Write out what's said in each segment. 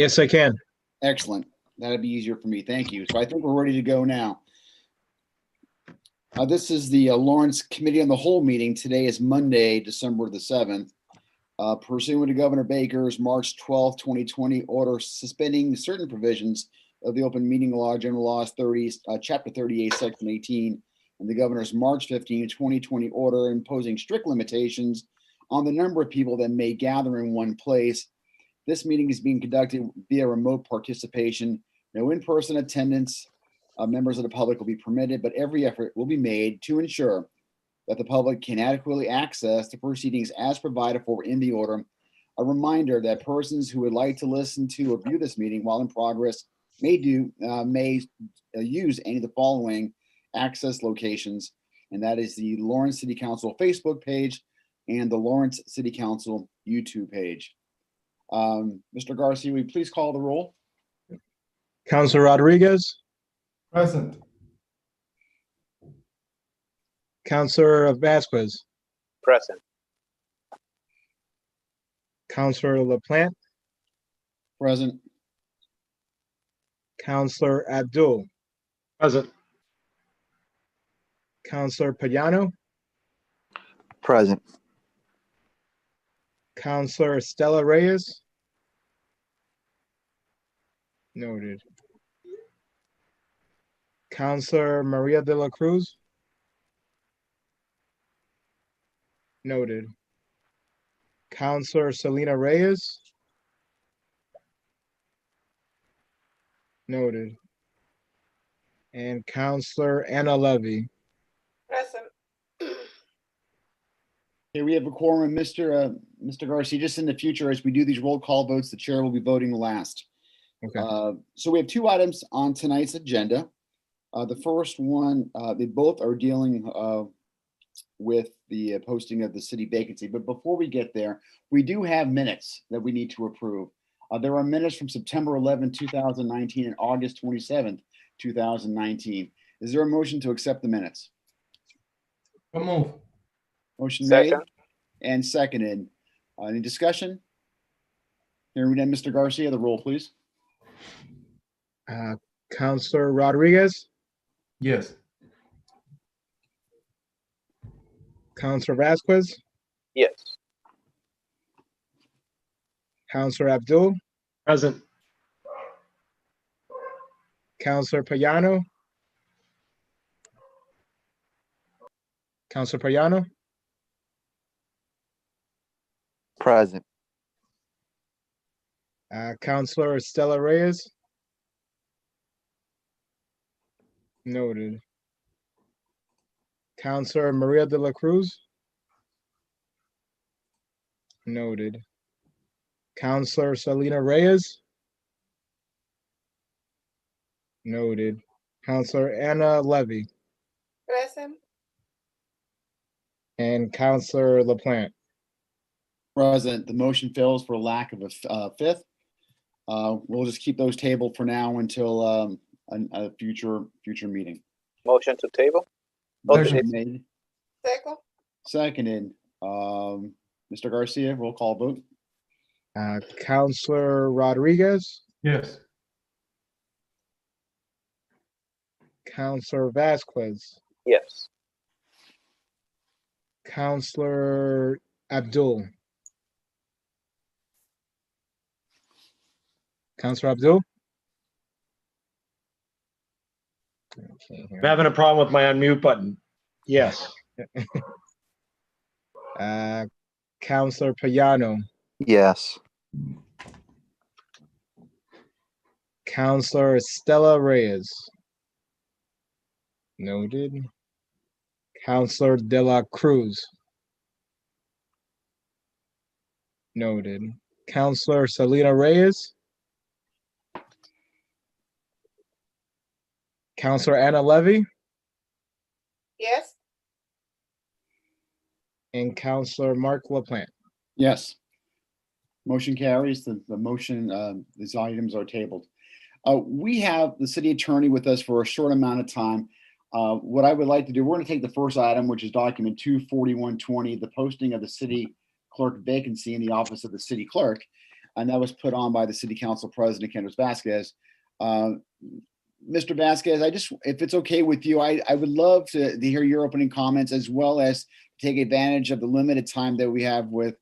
Yes, I can. Excellent. That'd be easier for me. Thank you. So I think we're ready to go now. This is the Lawrence Committee on the Whole meeting. Today is Monday, December the 7th. Pursuant to Governor Baker's March 12, 2020 order suspending certain provisions of the Open Meeting Law, General Laws 30, Chapter 38, Section 18, and the Governor's March 15, 2020 order imposing strict limitations on the number of people that may gather in one place. This meeting is being conducted via remote participation. No in-person attendance. Members of the public will be permitted, but every effort will be made to ensure that the public can adequately access the proceedings as provided for in the order. A reminder that persons who would like to listen to or view this meeting while in progress may use any of the following access locations, and that is the Lawrence City Council Facebook page and the Lawrence City Council YouTube page. Mr. Garcia, will you please call the roll? Councilor Rodriguez, Present. Councilor Vasquez, Present. Councilor LaPlante, Present. Councilor Abdul, Present. Councilor Payano, Present. Councilor Stella Reyes. Noted. Councilor Maria de la Cruz. Noted. Councilor Selena Reyes. Noted. And Councilor Anna Levy. Present. Here we have a quorum. Mr. Garcia, just in the future, as we do these roll call votes, the chair will be voting last. Okay. So we have two items on tonight's agenda. The first one, they both are dealing with the posting of the city vacancy. But before we get there, we do have minutes that we need to approve. There are minutes from September 11, 2019 and August 27th, 2019. Is there a motion to accept the minutes? So move. Motion made Second. and seconded. Any discussion? Hearing none, Mr. Garcia, the roll, please. Councilor Rodriguez, Yes. Councilor Vasquez, Yes. Councilor Abdul, Present. Councilor Payano, Councilor Payano, Present. Councilor Stella Reyes. Noted. Councilor Maria de la Cruz. Noted. Councilor Selena Reyes. Noted. Councilor Anna Levy Present. and Councilor LaPlante. Present. The motion fails for lack of a fifth. We'll just keep those tabled for now until a future meeting. Motion to table? Motion made, Second. seconded. Mr. Garcia, roll call vote. Councilor Rodriguez, Yes. Councilor Vasquez, Yes. Councilor Abdul. Councilor Abdul? Okay, I'm having a problem with my unmute button. Yes. Councilor Payano, Yes. Councilor Stella Reyes. Noted. Councilor De La Cruz. Noted. Councilor Selena Reyes. Councilor Anna Levy Yes. and Councilor Mark LaPlante. Yes. Motion carries. The motion, these items are tabled. We have the city attorney with us for a short amount of time. What I would like to do, we're going to take the first item, which is document 24120, the posting of the city clerk vacancy in the office of the city clerk. and that was put on by the City Council President, Candace Vasquez. Mr. Vasquez, if it's okay with you, I would love to hear your opening comments, as well as take advantage of the limited time that we have with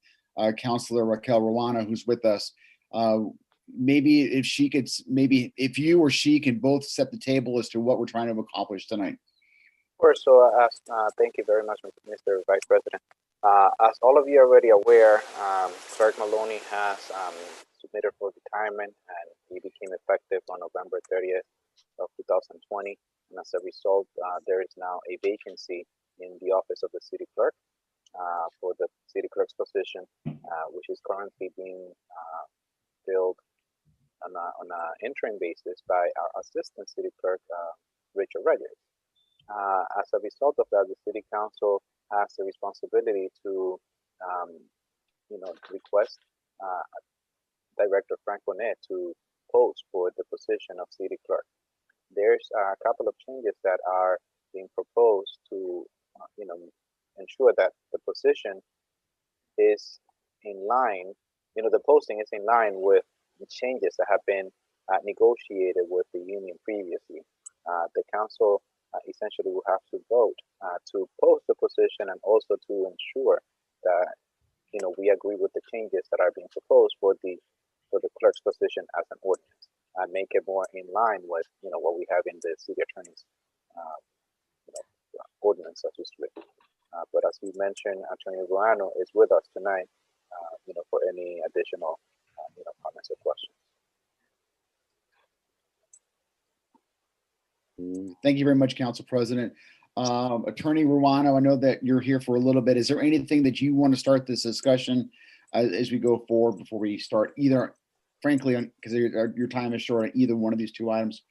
Councilor Raquel Ruana, who's with us. Maybe if you or she can both set the table as to what we're trying to accomplish tonight. Of course. So, thank you very much, Mr. Vice President. As all of you are already aware, Clerk Maloney has submitted for retirement, and he became effective on November 30th of 2020. And as a result, there is now a vacancy in the office of the City Clerk for the City Clerk's position, which is currently being filled on an interim basis by our Assistant City Clerk, Richard Reyes. As a result of that, the City Council has the responsibility to, request Director Frank Bonet to post for the position of City Clerk. There's a couple of changes that are being proposed to, ensure that the position is in line, the posting is in line with the changes that have been negotiated with the union previously. The council essentially will have to vote to post the position, and also to ensure that we agree with the changes that are being proposed for the clerk's position as an ordinance, and make it more in line with what we have in the city attorney's ordinance as it's written. But as we mentioned, Attorney Ruano is with us tonight, for any additional comments or questions. Thank you very much, Council President. Attorney Ruano, I know that you're here for a little bit. Is there anything that you want to start this discussion as we go forward before we start either, frankly, because your time is short on either one of these two items?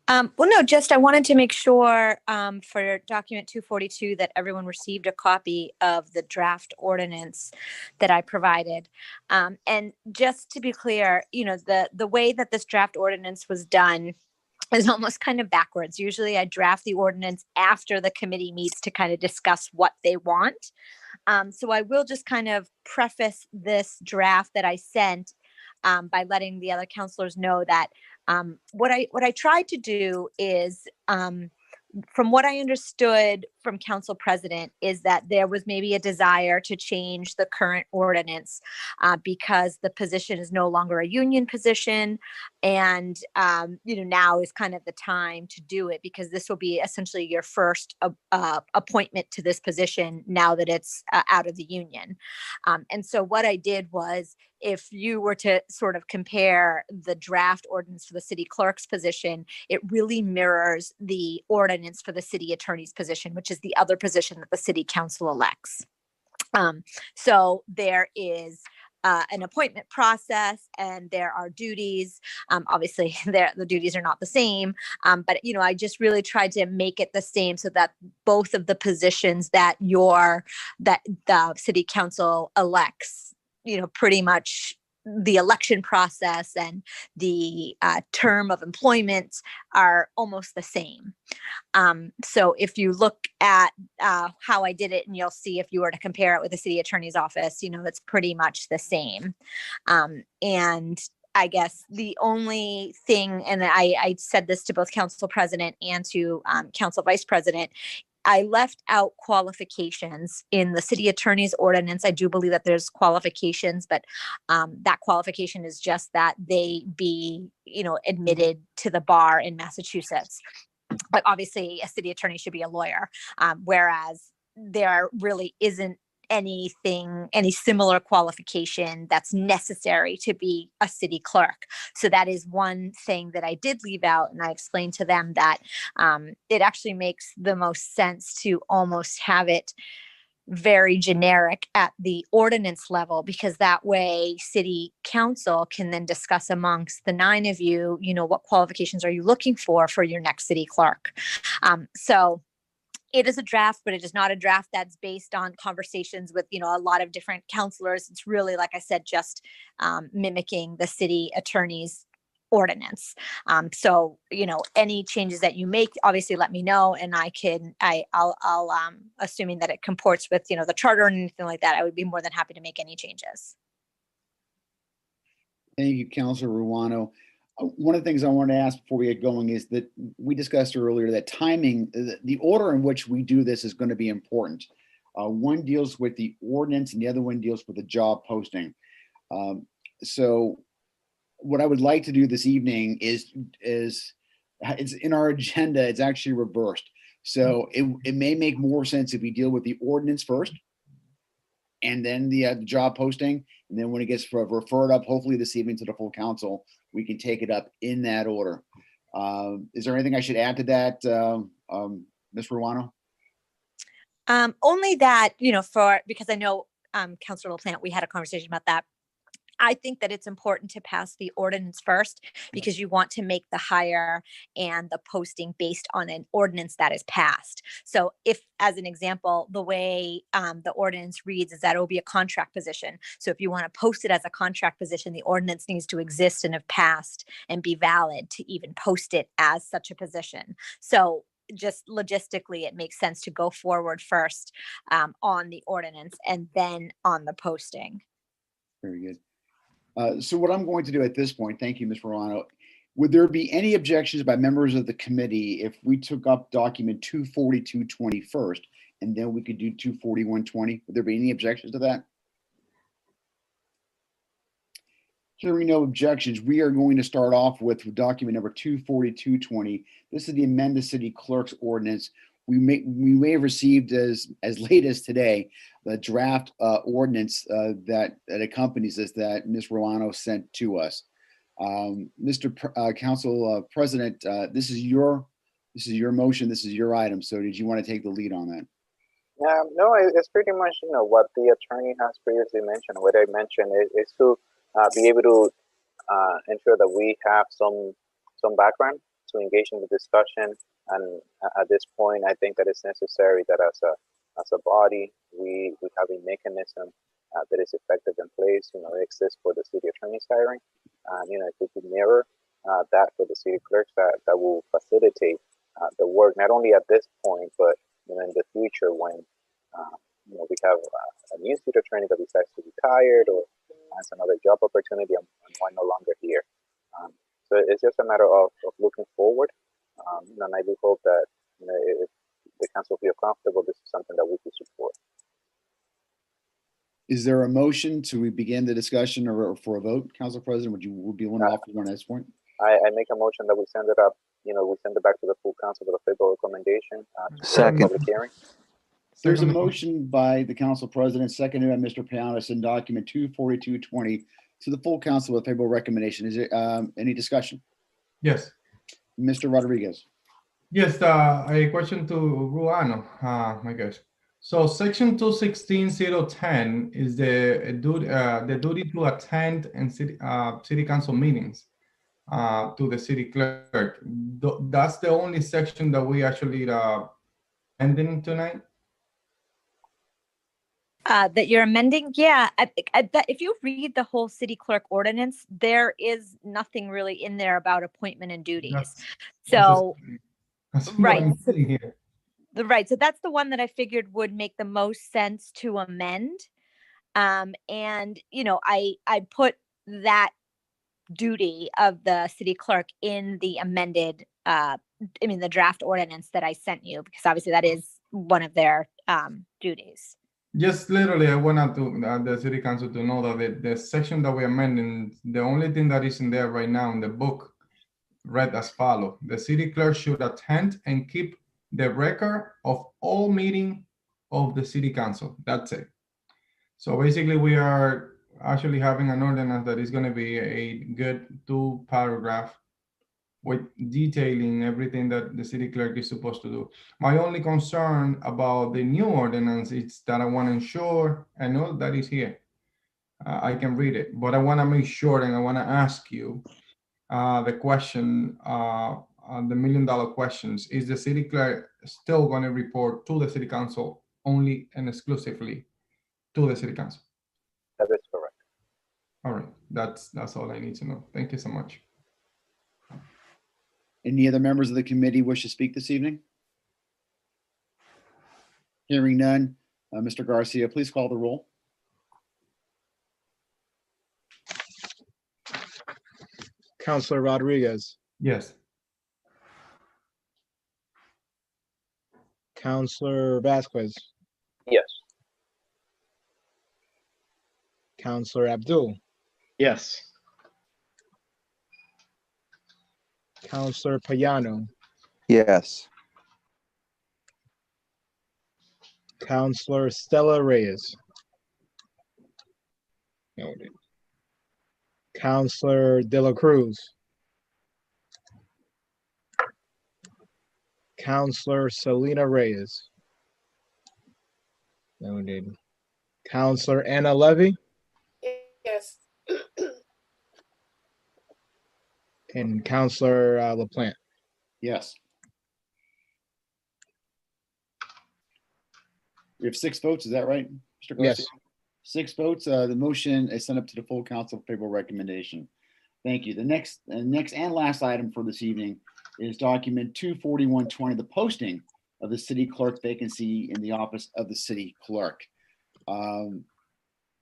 Well, no, just I wanted to make sure for document 242 that everyone received a copy of the draft ordinance that I provided. And just to be clear, the way that this draft ordinance was done is almost kind of backwards. Usually I draft the ordinance after the committee meets to kind of discuss what they want. So I will just kind of preface this draft that I sent by letting the other counselors know that what I tried to do is, from what I understood from Council President, is that there was maybe a desire to change the current ordinance because the position is no longer a union position, and now is kind of the time to do it, because this will be essentially your first appointment to this position now that it's out of the union. And so what I did was, if you were to sort of compare the draft ordinance for the city clerk's position, it really mirrors the ordinance for the city attorney's position, which is the other position that the city council elects. So there is an appointment process, and there are duties. Obviously, the duties are not the same, but I just really tried to make it the same so that both of the positions that the city council elects, pretty much the election process and the term of employment are almost the same. So if you look at how I did it, and you'll see if you were to compare it with the city attorney's office, it's pretty much the same. And I guess the only thing, and I said this to both Council President and to Council Vice President, I left out qualifications in the city attorney's ordinance. I do believe that there's qualifications, but that qualification is just that they be, admitted to the bar in Massachusetts. But obviously, a city attorney should be a lawyer, whereas there really isn't any similar qualification that's necessary to be a city clerk. So that is one thing that I did leave out, and I explained to them that it actually makes the most sense to almost have it very generic at the ordinance level, because that way city council can then discuss amongst the 9 of you, what qualifications are you looking for your next city clerk. So it is a draft, but it is not a draft that's based on conversations with, a lot of different counselors. It's really, like I said, just mimicking the city attorney's ordinance. So, any changes that you make, obviously let me know, and I'll assuming that it comports with, the charter and anything like that, I would be more than happy to make any changes. Thank you, Counselor Ruano. One of the things I wanted to ask before we get going is that we discussed earlier that timing, the order in which we do this is going to be important. One deals with the ordinance and the other one deals with the job posting. So what I would like to do this evening is it's in our agenda, it's actually reversed. So it may make more sense if we deal with the ordinance first and then the job posting. And then when it gets referred up, hopefully this evening to the full council, we can take it up in that order. Is there anything I should add to that, Ms. Ruano? Only that, because I know, Councilor LaPlante, we had a conversation about that. I think that it's important to pass the ordinance first because you want to make the hire and the posting based on an ordinance that is passed. So if, as an example, the way the ordinance reads is that it will be a contract position. So if you want to post it as a contract position, the ordinance needs to exist and have passed and be valid to even post it as such a position. So just logistically, it makes sense to go forward first on the ordinance and then on the posting. Very good. So what I'm going to do at this point, thank you, Ms. Verano. Would there be any objections by members of the committee if we took up document 24220 first, and then we could do 24120? Would there be any objections to that? Hearing no objections, we are going to start off with document number 24220. This is the amended city clerk's ordinance. We may have received as late as today the draft ordinance that accompanies this that Ms. Ruano sent to us. Mr. Council President, this is your motion. This is your item. So did you want to take the lead on that? No, it's pretty much what the attorney has previously mentioned. What I mentioned is to be able to ensure that we have some background to engage in the discussion. And at this point, I think that it's necessary that as a body, we have a mechanism that is effective in place. It exists for the city attorney's hiring, and if we could mirror that for the city clerks, that will facilitate the work not only at this point, but in the future when we have a new city attorney that decides to retire or has another job opportunity and one no longer here. So it's just a matter of looking forward. And I do hope that if the council feel comfortable, this is something that we can support. Is there a motion to begin the discussion or for a vote, Council President? Would be one off one at this point? I make a motion that we send it up. We send it back to the full council with a favorable recommendation. Second. Public hearing. There's a motion by the Council President, seconded by Mr. Pianis in document 24220 to the full council with favorable recommendation. Is there any discussion? Yes. Mr. Rodriguez. Yes, a question to Ruano, my gosh. So section 216.010 is the duty to attend and city council meetings to the city clerk. That's the only section that we actually ending tonight. That you're amending? Yeah, I bet if you read the whole city clerk ordinance, there is nothing really in there about appointment and duties. That's Right. what I'm seeing here. Right. So that's the one that I figured would make the most sense to amend. And, I put that duty of the city clerk in the amended, the draft ordinance that I sent you, because obviously that is one of their duties. Just literally, I wanted to the city council to know that the section that we're amending, the only thing that is in there right now in the book read as follows: the city clerk should attend and keep the record of all meeting of the city council. That's it. So basically, we are actually having an ordinance that is going to be a good 2-paragraph with detailing everything that the city clerk is supposed to do. My only concern about the new ordinance is that I want to ensure, I know that is here, I can read it, but I want to make sure, and I want to ask you the question, the million-dollar questions. Is the city clerk still going to report to the city council only and exclusively to the city council? That is correct. All right, that's all I need to know. Thank you so much. Any other members of the committee wish to speak this evening? Hearing none, Mr. Garcia, please call the roll. Counselor Rodriguez, Yes. Counselor Vasquez, Yes. Counselor Abdul, Yes. Counselor Payano, Yes. Counselor Stella Reyes. Noted. Counselor De La Cruz, Counselor Selena Reyes. Noted. Counselor Anna Levy Yes. and Counselor LaPlante. Yes. We have 6 votes, is that right, Mr. Garcia? Yes. 6 votes. The motion is sent up to the full council for favorable recommendation. Thank you. The next and last item for this evening is document 24120, the posting of the city clerk vacancy in the office of the city clerk.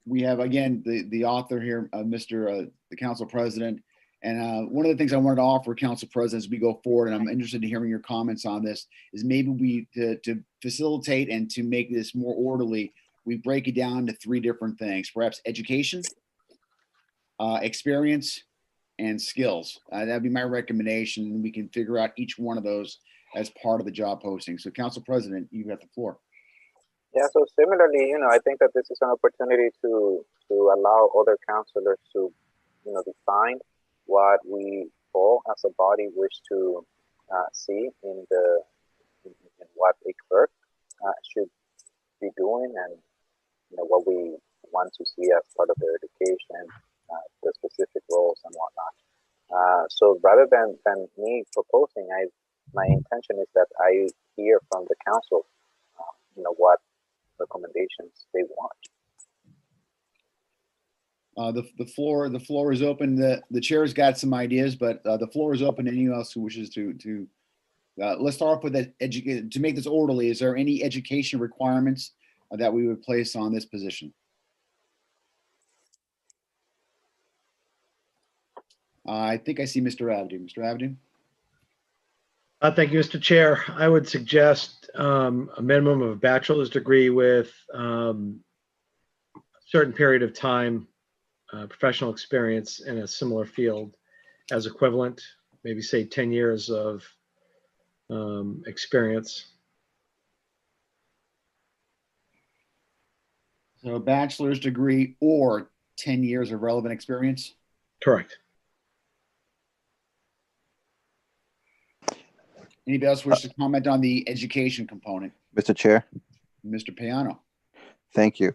We have, again, the author here, the council president. And one of the things I wanted to offer council president as we go forward, and I'm interested in hearing your comments on this, is maybe to facilitate and to make this more orderly, we break it down to 3 different things, perhaps education, experience, and skills. That'd be my recommendation. And we can figure out each one of those as part of the job posting. So council president, you have the floor. Yeah, so similarly, I think that this is an opportunity to allow other counselors to, define what we all as a body wish to see in what a clerk should be doing, and what we want to see as part of their education, the specific roles and whatnot. So rather than me proposing, my intention is that I hear from the council, what recommendations they want. The floor is open. The chair's got some ideas, but the floor is open to anyone else who wishes to. Let's start off with that. To make this orderly, is there any education requirements that we would place on this position? I think I see Mr. Abdu. Mr. Abdu? Thank you, Mr. Chair. I would suggest a minimum of a bachelor's degree with a certain period of time, professional experience in a similar field as equivalent, maybe say 10 years of experience. So a bachelor's degree or 10 years of relevant experience? Correct. Anybody else wish to comment on the education component? Mr. Chair, Mr. Payano? thank you.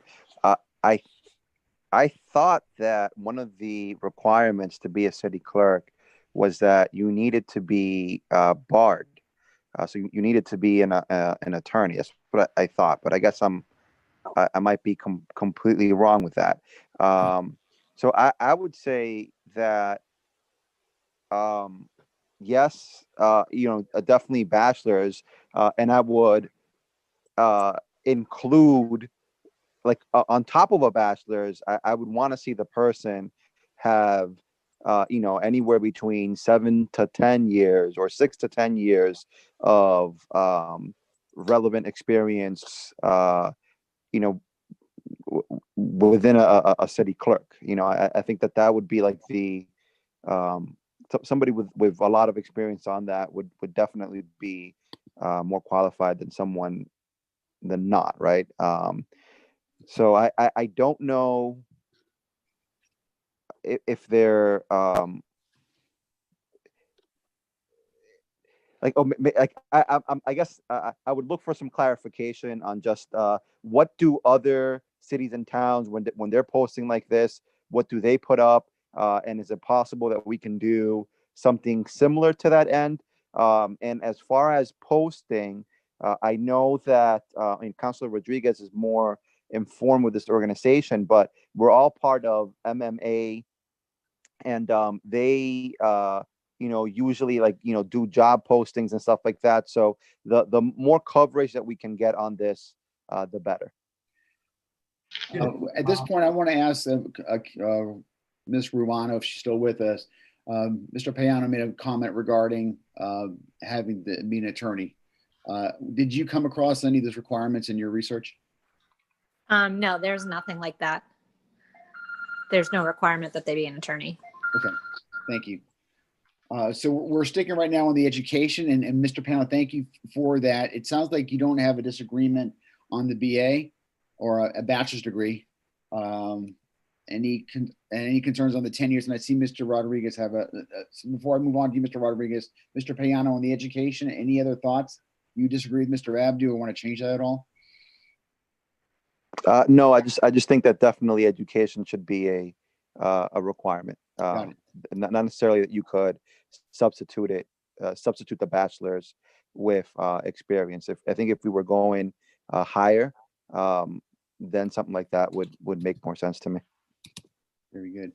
I thought that one of the requirements to be a city clerk was that you needed to be barred. So you needed to be an attorney. That's what I thought, but I guess I might be completely wrong with that. So I would say that yes, definitely bachelor's, and I would include, like, on top of a bachelor's, I would want to see the person have anywhere between 7 to 10 years or 6 to 10 years of relevant experience within a city clerk. I think that would be like the somebody with a lot of experience on that would definitely be more qualified than someone than not, right? So I don't know if they're I guess I would look for some clarification on just what do other cities and towns, when they're posting like this, what do they put up, and is it possible that we can do something similar to that end? And as far as posting, I know that Councilor Rodriguez is more informed with this organization, but we're all part of MMA, and they usually do job postings and stuff like that. So the more coverage that we can get on this, the better. At this point, I want to ask Ms. Ruano, if she's still with us. Mr. Payano made a comment regarding having to be an attorney. Did you come across any of those requirements in your research? No, there's nothing like that. There's no requirement that they be an attorney. Okay, thank you. So we're sticking right now on the education, and Mr. Payano, thank you for that. It sounds like you don't have a disagreement on the BA or a bachelor's degree. Any concerns on the 10 years? And I see Mr. Rodriguez have before I move on to you, Mr. Rodriguez, Mr. Payano on the education, any other thoughts? You disagree with Mr. Abdu or want to change that at all? No, I just think that definitely education should be a requirement. Got it. Not necessarily that you could substitute the bachelor's with experience. I think if we were going higher, then something like that would make more sense to me. Very good.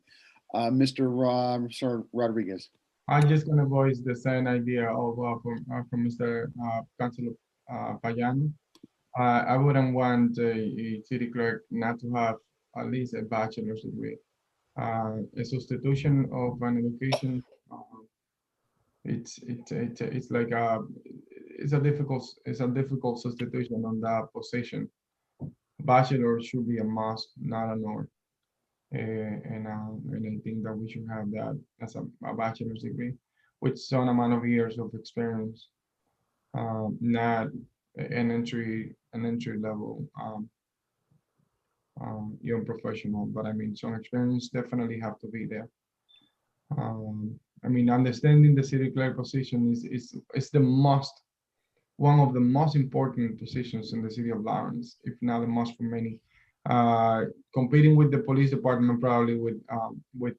Mr. Rodriguez. I'm just gonna voice the same idea of from Mr. Councilor Payano. I wouldn't want a city clerk not to have at least a bachelor's degree. A substitution of an education, it's like it's a difficult substitution on that position. Bachelor should be a must, not a norm. And I think that we should have that as a bachelor's degree with some amount of years of experience, not an entry level young professional, but I mean some experience definitely have to be there. I mean, understanding the city clerk position is one of the most important positions in the city of Lawrence, if not the most for many. Competing with the police department, probably with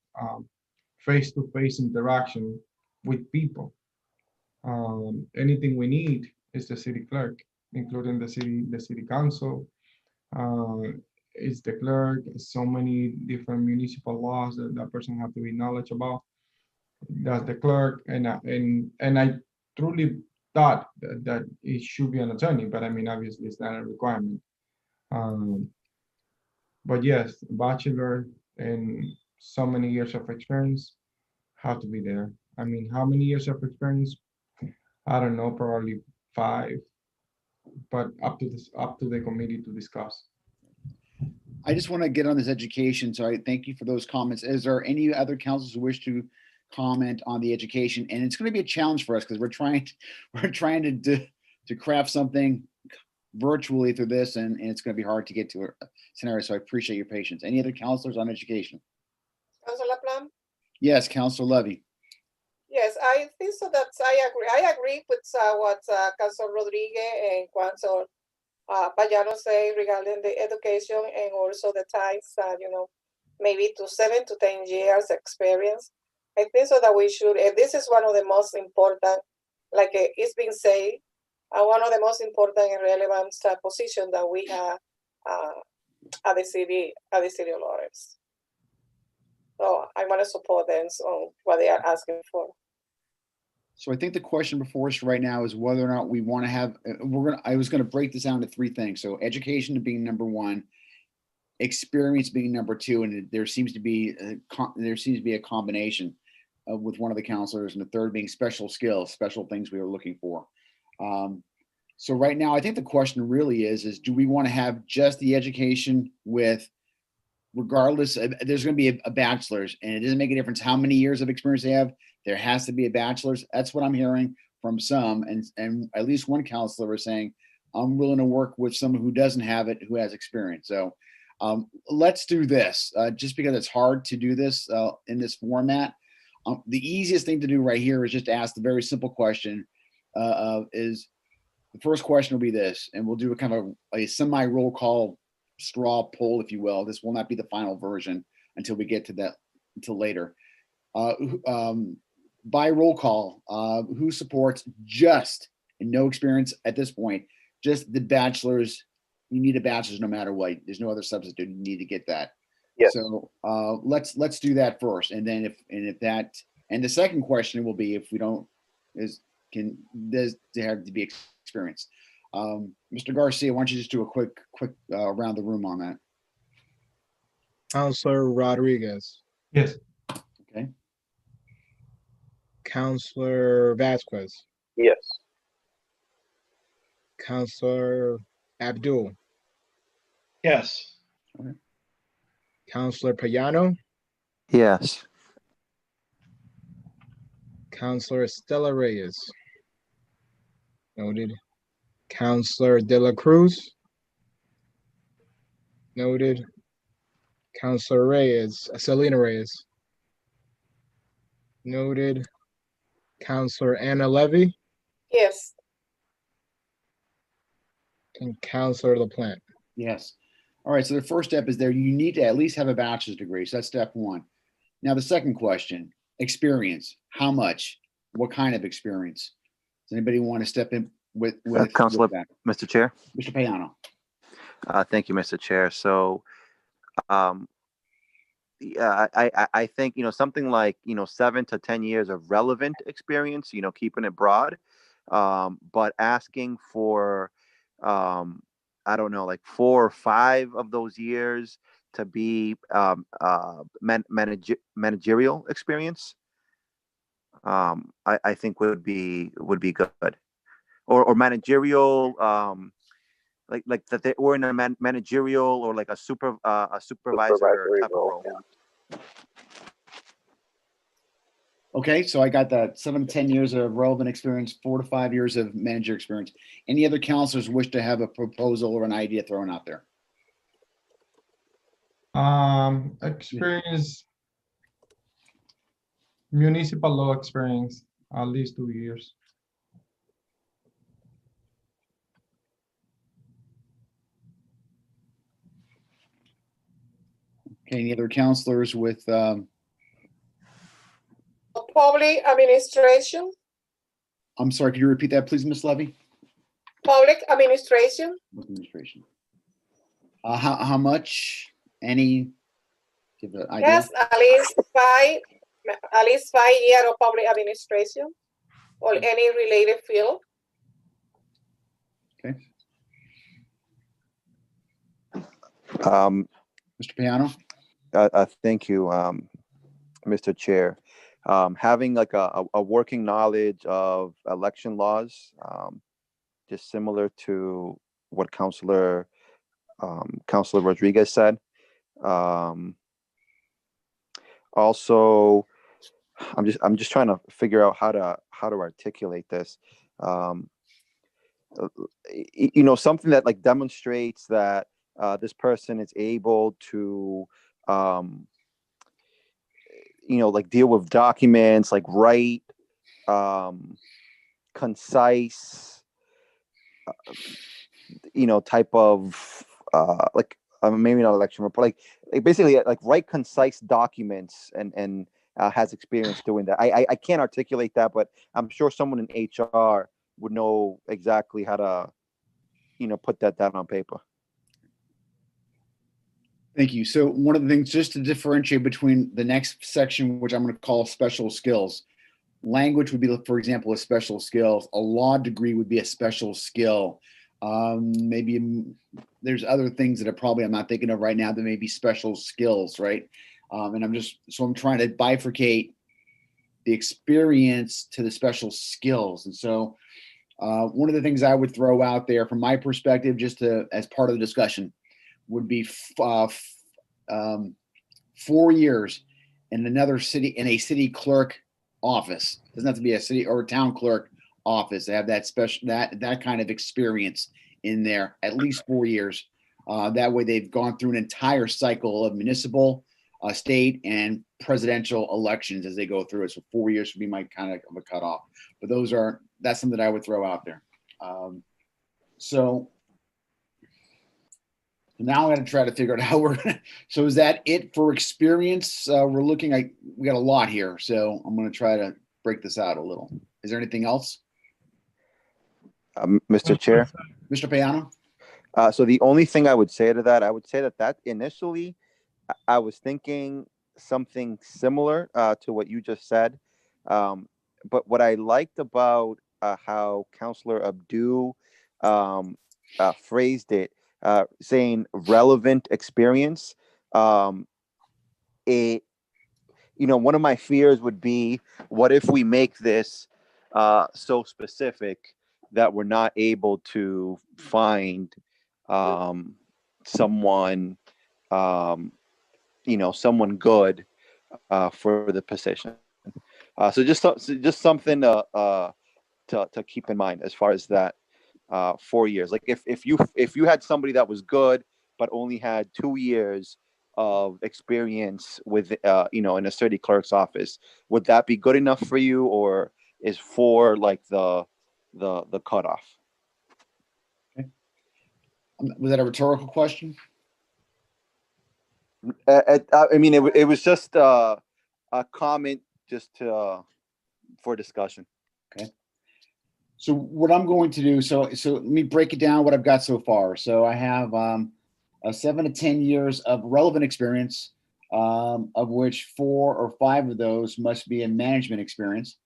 face-to-face interaction with people. Anything we need is the city clerk, including the city council. It's the clerk. So many different municipal laws that that person have to be knowledge about. That's the clerk, and I truly thought that it should be an attorney, but I mean, obviously, it's not a requirement. But yes, bachelor and so many years of experience have to be there. I mean, how many years of experience? I don't know, probably 5, but up to the committee to discuss. I just want to get on this education. So I thank you for those comments. Is there any other councils who wish to comment on the education? And it's going to be a challenge for us because we're trying to craft something virtually through this, and it's going to be hard to get to a scenario. So I appreciate your patience. Any other counselors on education? Councilor Plum? Yes, Councilor Levy. Yes, I think so. I agree. I agree with what Councilor Rodriguez and Councilor Payano say regarding the education and also the times, maybe to 7 to 10 years experience. I think so that we should, and this is one of the most important, like it's been said, one of the most important and relevant positions that we have at the city of Lawrence. So I want to support them on what they are asking for. So I think the question before us right now is whether or not we want to have, I was going to break this down to 3 things. So education being number 1, experience being number 2, and there seems to be a combination with one of the counselors, and the third being special skills, special things we are looking for. So right now, I think the question really is do we want to have just the education with, regardless, there's going to be a bachelor's, and it doesn't make a difference how many years of experience they have. There has to be a bachelor's. That's what I'm hearing from some, and at least one counselor is saying, I'm willing to work with someone who doesn't have it, who has experience. So let's do this, just because it's hard to do this in this format. The easiest thing to do right here is just ask the very simple question the first question will be this, and we'll do a kind of a semi roll call straw poll, if you will. This will not be the final version until we get to that, until later. By roll call, who supports just, and no experience at this point, just the bachelor's? You need a bachelor's no matter what. There's no other substitute. You need to get that. Yes. So let's do that first, and then if that, and the second question will be if we don't, does there have to be experience? Mr. Garcia, why don't you just do a quick around the room on that? Counselor Rodriguez. Yes. Okay. Counselor Vasquez, Yes. Counselor Abdul, Yes. Counselor Payano, Yes. Counselor Estela Reyes. Noted. Counselor De La Cruz. Noted. Counselor Reyes, Selena Reyes. Noted. Counselor Anna Levy Yes. and Counselor LaPlante. Yes. All right. So the first step is there. You need to at least have a bachelor's degree. So that's step one. Now, the second question, experience. How much? What kind of experience? Does anybody want to step in with Councilor, that? Mr. Chair. Mr. Payano. Thank you, Mr. Chair. So, yeah, I think, something like, 7 to 10 years of relevant experience, keeping it broad, but asking for, I don't know, like 4 or 5 of those years to be managerial experience. I think would be good, or managerial, like that they were in a managerial or like a supervisor Supervisory type of role, role. yeah. Okay, so I got that 7 to 10 years of relevant experience, 4 to 5 years of manager experience. Any other counselors wish to have a proposal or an idea thrown out there? Experience, municipal law experience, at least 2 years. Okay, any other counselors with Public administration. I'm sorry, could you repeat that, please, Ms. Levy? Public administration. Administration. How much? Any? Give an idea? Yes, at least 5 years of public administration or any related field. Okay. Mr. Piano? Thank you, Mr. Chair. Having like a working knowledge of election laws, just similar to what Councilor Rodriguez said. Also, I'm just trying to figure out how to articulate this. Something that like demonstrates that this person is able to like deal with documents, like write concise type of like maybe not election report, like basically like write concise documents and has experience doing that. I can't articulate that, but I'm sure someone in HR would know exactly how to put that down on paper. Thank you. So one of the things, just to differentiate between the next section, which I'm going to call special skills, language would be, for example, a special skill. A law degree would be a special skill. Maybe there's other things that I'm not thinking of right now that may be special skills, right? And I'm trying to bifurcate the experience to the special skills. And so one of the things I would throw out there from my perspective, just as part of the discussion, would be 4 years in another city, in a city clerk office. It doesn't have to be a city or a town clerk office. They have that kind of experience in there, at least 4 years. That way they've gone through an entire cycle of municipal, state, presidential elections as they go through it. So 4 years would be my kind of a cutoff. But that's something that I would throw out there. So now I'm going to try to figure out how we're going to. So is that it for experience? We're looking at, we got a lot here. So I'm going to try to break this out a little. Is there anything else? Mr. Chair? Mr. Payano? So the only thing I would say to that, I would say that initially I was thinking something similar to what you just said. But what I liked about how Councilor Abdu phrased it, saying relevant experience, it one of my fears would be, what if we make this so specific that we're not able to find someone, someone good for the position. So just something to keep in mind as far as that 4 years. Like if you had somebody that was good but only had 2 years of experience with in a city clerk's office, would that be good enough for you, or is 4 like the cutoff? Was that a rhetorical question? I mean, it was just a comment, just for discussion. Okay. So what I'm going to do, so let me break it down what I've got so far. So I have 7 to 10 years of relevant experience, of which 4 or 5 of those must be in management experience.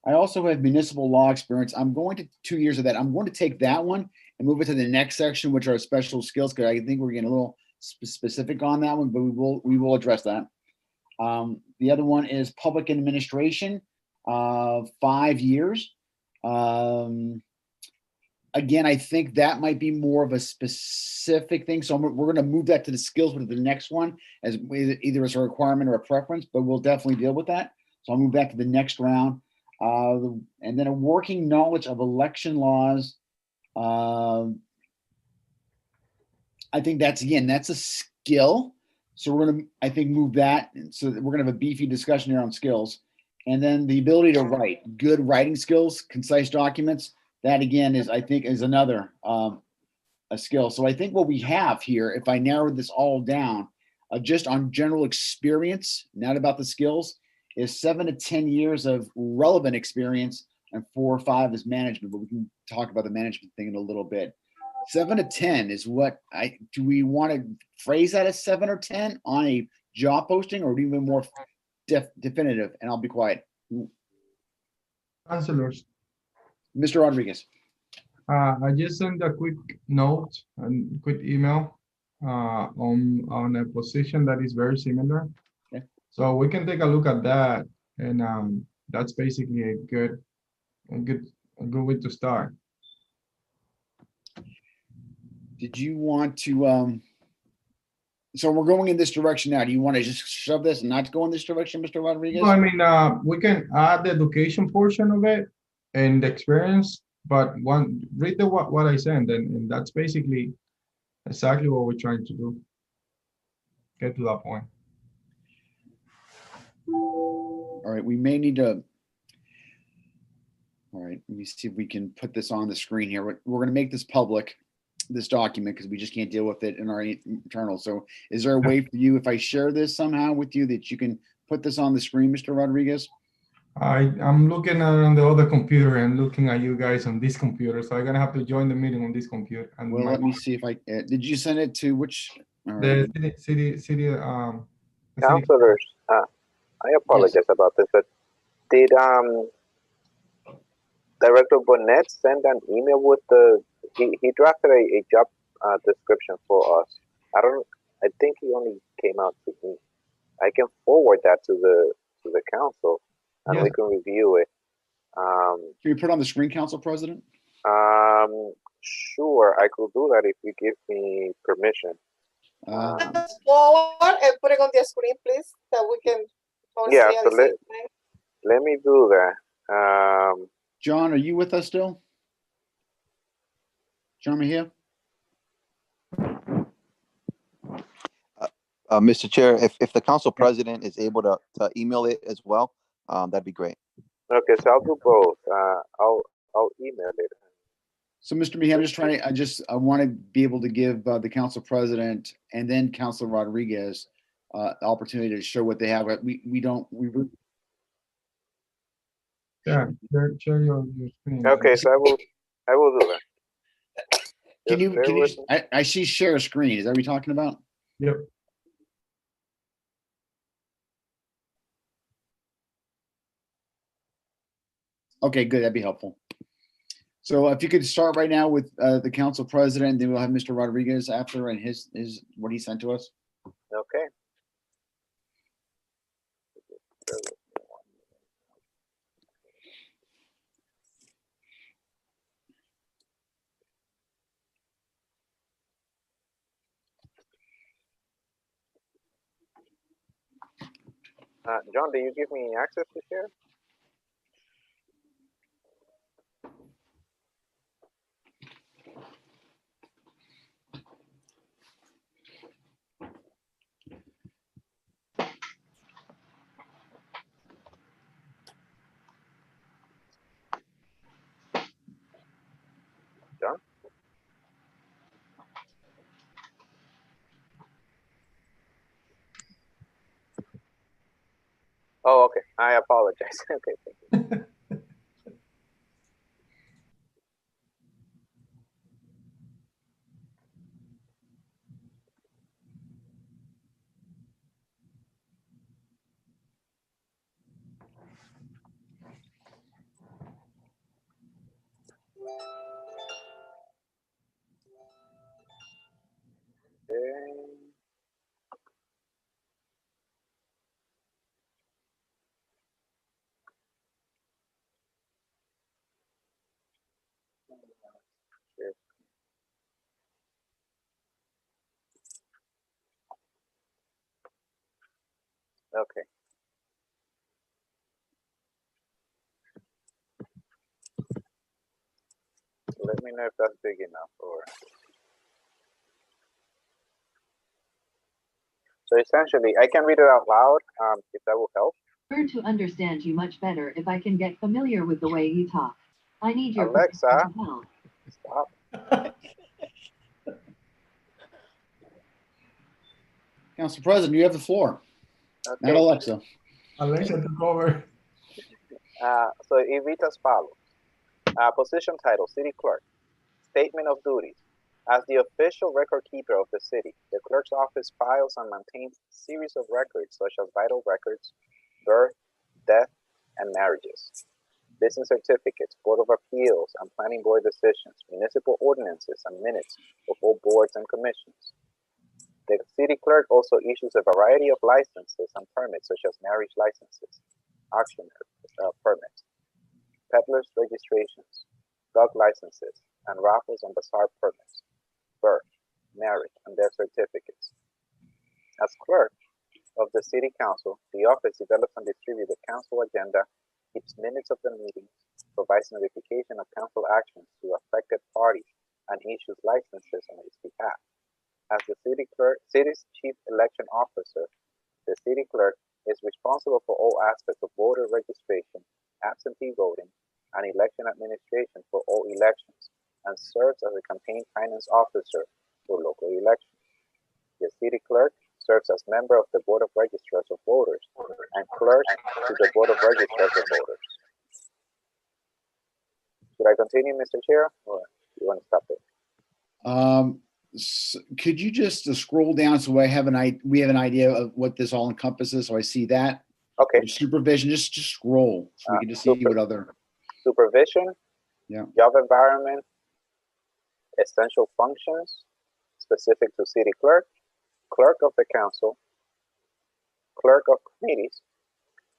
I also have municipal law experience. I'm going to 2 years of that. I'm going to take that one and move it to the next section, which are special skills, because I think we're getting a little specific on that one, but we will address that. The other one is public administration, 5 years. Again, I think that might be more of a specific thing. So we're going to move that to the skills with the next one, as either as a requirement or a preference, but we'll definitely deal with that. So I'll move back to the next round. And then a working knowledge of election laws. I think that's a skill. So we're going to, I think, move that. So we're going to have a beefy discussion here on skills. And then the ability to write, good writing skills, concise documents. That again is, I think, is another a skill. So I think what we have here, if I narrow this all down, just on general experience, not about the skills, is 7 to 10 years of relevant experience, and 4 or 5 is management. But we can talk about the management thing in a little bit. 7 to 10 is what do we want to phrase that as 7 or 10 on a job posting, or even more definitive? And I'll be quiet. Councilors, Mr. Rodriguez. I just sent a quick note and quick email on a position that is very similar. Okay. So we can take a look at that, and that's basically a good way to start. Did you want to, so we're going in this direction now. Do you want to just shove this and not go in this direction, Mr. Rodriguez? No, I mean, we can add the education portion of it and the experience, but read what I sent, and that's basically exactly what we're trying to do. Get to that point. All right, we may need to. All right, let me see if we can put this on the screen here. We're going to make this public, this document, because we just can't deal with it in our internal. So is there a way for you, if I share this somehow with you, that you can put this on the screen, Mr. Rodriguez? I'm looking on the other computer and looking at you guys on this computer, so I'm gonna have to join the meeting on this computer. And well, let me see if I did. You send it to which? The city Councilors, I apologize about this, but did Director Bonnet send an email with he drafted a job description for us. I think he only came out to me. I can forward that to the council, and yes, we can review it. Can you put on the screen, Council President? Sure, I could do that if you give me permission. Forward and put it on the screen, please, so we can all Yeah, see at so the same time. let me do that. John, are you with us still? John, here? Mr. Chair, if the council president is able to email it as well, that'd be great. Okay, so I'll do both. I'll email it. So, Mr. Mejia, I'm just trying to, I want to be able to give the council president and then Councilor Rodriguez the opportunity to show what they have. yeah, share your screen. Okay, so I will do that. Can you Just I see share screen. Is that what you're talking about? Yep. Okay, good. That'd be helpful. So if you could start right now with the council president, then we'll have Mr. Rodriguez after and his what he sent to us. Okay. John, do you give me access to share? John? Oh, okay. I apologize. Okay, thank you. Okay. Share. Okay. Let me know if that's big enough or. So essentially, I can read it out loud if that will help. Learn to understand you much better if I can get familiar with the way you talk. I need your Alexa. professional help. Stop. Council President, you have the floor. Okay. Not Alexa. Alexa took over. So it reads as follows. Position title, City Clerk. Statement of duties. As the official record keeper of the city, the clerk's office files and maintains a series of records such as vital records, birth, death, and marriages, business certificates, Board of Appeals and Planning Board decisions, municipal ordinances, and minutes of all boards and commissions. The city clerk also issues a variety of licenses and permits such as marriage licenses, auction permits, peddlers registrations, dog licenses, and raffles and bazaar permits, birth, marriage, and death certificates. As clerk of the city council, the office develops and distributes the council agenda, keeps minutes of the meetings, provides notification of council actions to affected parties, and issues licenses on its behalf. As the city's chief election officer, the city clerk is responsible for all aspects of voter registration, absentee voting, and election administration for all elections, and serves as a campaign finance officer for local elections. The city clerk serves as member of the Board of Registrars of Voters and clerk to the Board of Registrars of Voters. Should I continue, Mr. Chair, or you want to stop it? Could you just scroll down so we have an idea of what this all encompasses? So I see that. Okay. Supervision, just scroll so we can just see what other. Supervision. Yeah. Job environment. Essential functions specific to city clerk, clerk of the council, clerk of committees,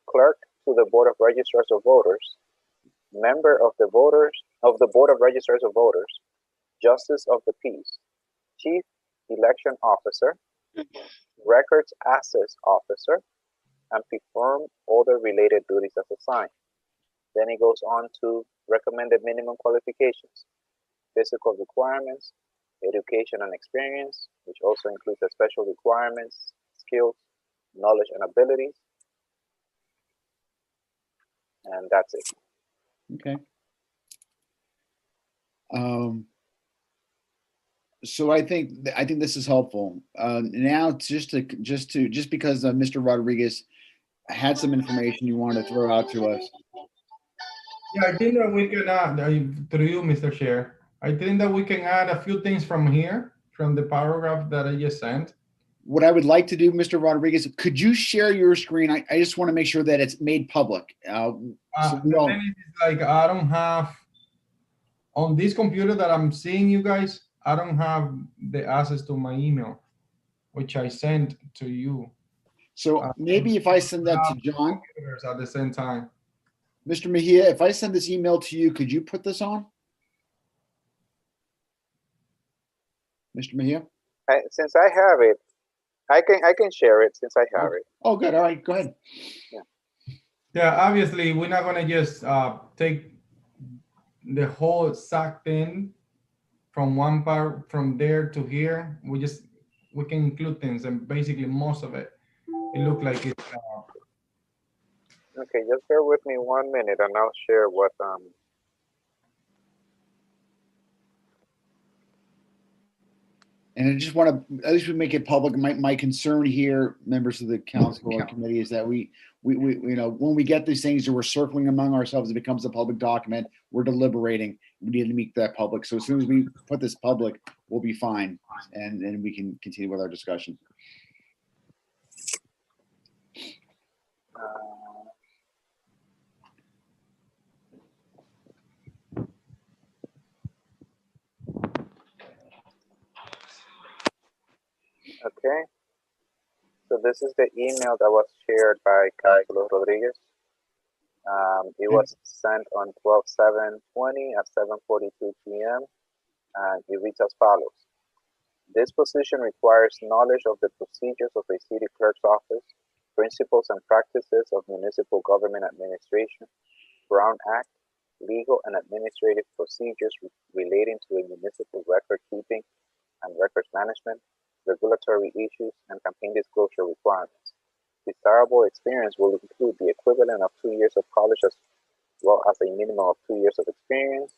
clerk to the Board of Registrars of Voters, member of the Board of Registrars of Voters, justice of the peace, chief election officer, records access officer, and perform other related duties as assigned. Then it goes on to recommended minimum qualifications, physical requirements, education and experience, which also includes the special requirements, skills, knowledge, and abilities. And that's it. Okay. So I think this is helpful. Now, just because Mr. Rodriguez had some information you wanted to throw out to us. Yeah, I think that we can add, through you, Mr. Chair, I think that we can add a few things from here, from the paragraph that I just sent. What I would like to do, Mr. Rodriguez, could you share your screen? I just want to make sure that it's made public. The thing is, like, I don't have, on this computer that I'm seeing you guys, I don't have the access to my email, which I sent to you. So maybe if I send that to John. At the same time. Mr. Mejia, if I send this email to you, could you put this on? Mr. Mejia? Since I have it, I can share it since I have it. Oh, good. All right, go ahead. Yeah, obviously, we're not gonna just take the whole SAC thing from one part from there to here. We can include things, and basically most of it looked like it. Okay, just bear with me 1 minute, and I'll share what And I just want to, at least we make it public. My concern here, members of the council or committee, is that we, you know, when we get these things and we're circling among ourselves, it becomes a public document. We're deliberating. We need to make that public. So as soon as we put this public, we'll be fine, and we can continue with our discussion. okay. So this is the email that was shared by Councilor Rodriguez. It was sent on 12/7/20 at 7:42 p.m. and it reads as follows. This position requires knowledge of the procedures of a city clerk's office, principles and practices of municipal government administration, Brown Act, legal and administrative procedures relating to a municipal record keeping and records management, regulatory issues, and campaign disclosure requirements. Desirable experience will include the equivalent of 2 years of college as well as a minimum of 2 years of experience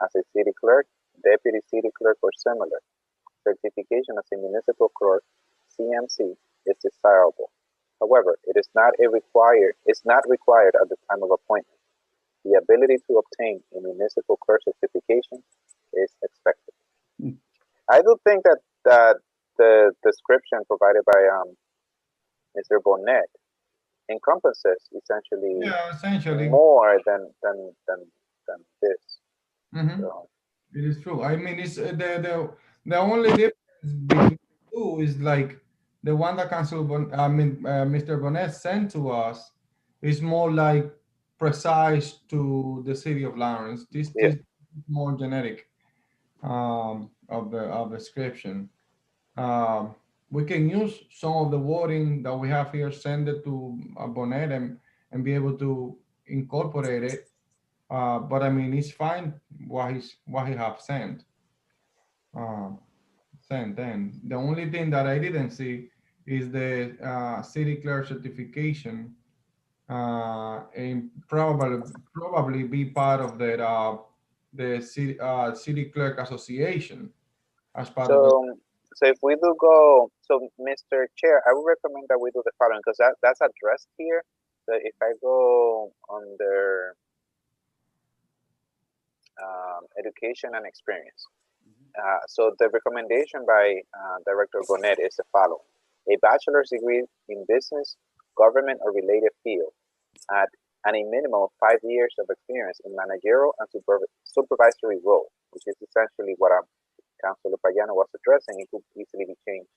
as a city clerk, deputy city clerk, or similar. Certification as a municipal clerk, CMC, is desirable. However, it's not required at the time of appointment. The ability to obtain a municipal clerk certification is expected. I do think that the description provided by Mr. Bonnet encompasses essentially more than this. Mhm. So, It is true. I mean, it's the only difference between the two is like the one that Mr. Bonnet sent to us is more like precise to the city of Lawrence. This yeah. is more generic of the description. We can use some of the wording that we have here, send it to Bonnet and be able to incorporate it. But I mean, it's fine what he have sent. Then the only thing that I didn't see is the city clerk certification, and probably be part of the city clerk association as part of the. So if we do go, so Mr. Chair, I would recommend that we do the following because that's addressed here. So if I go under education and experience, so the recommendation by Director Bonnet is the following: a bachelor's degree in business, government, or related field, and a minimum of 5 years of experience in managerial and supervisory role, which is essentially what Councilor Payano was addressing. It could easily be changed.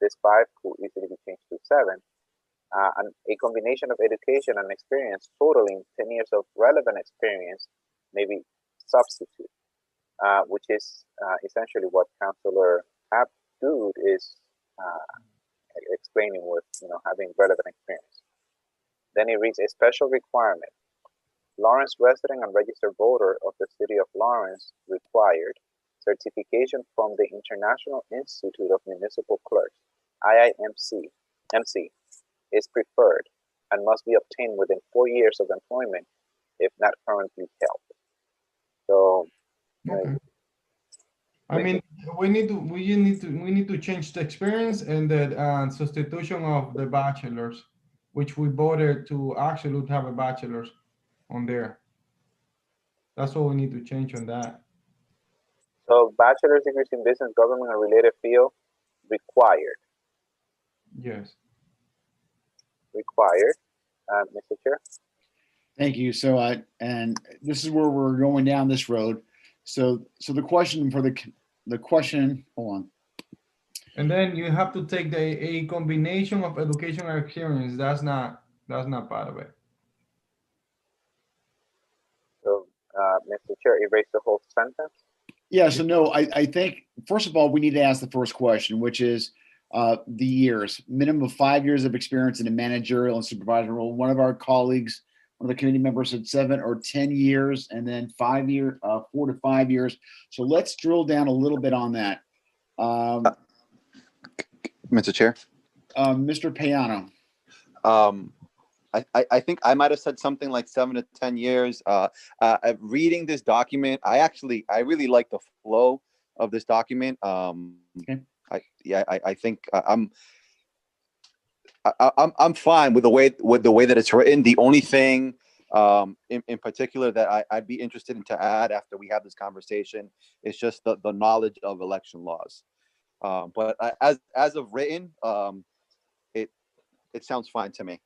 This 5 could easily be changed to 7. And a combination of education and experience totaling 10 years of relevant experience may be substitute, which is essentially what Councilor Abdud is explaining with having relevant experience. Then it reads a special requirement. Lawrence resident and registered voter of the city of Lawrence required certification from the International Institute of Municipal Clerks, IIMC, is preferred and must be obtained within 4 years of employment if not currently held. So, okay. I mean, we need to change the experience and the substitution of the bachelor's, which we voted to actually have a bachelor's on there. That's what we need to change on that. So bachelor's degrees in business, government, or related field required. Yes. Required, Mr. Chair. Thank you. So, and this is where we're going down this road. So the question for the question, hold on. And then you have to take a combination of education and experience. That's not part of it. So, Mr. Chair, erase the whole sentence. Yeah. So no, I think first of all we need to ask the first question, which is the years, minimum of 5 years of experience in a managerial and supervisory role. One of our colleagues, one of the committee members said 7 or 10 years, and then 4 to 5 years. So let's drill down a little bit on that. Mr. Chair. Mr. Payano. I think I might have said something like 7 to 10 years. Reading this document, I really like the flow of this document. Okay. I think I'm fine with the way that it's written. The only thing in particular that I'd be interested in to add after we have this conversation is just the knowledge of election laws. But as of written, it sounds fine to me.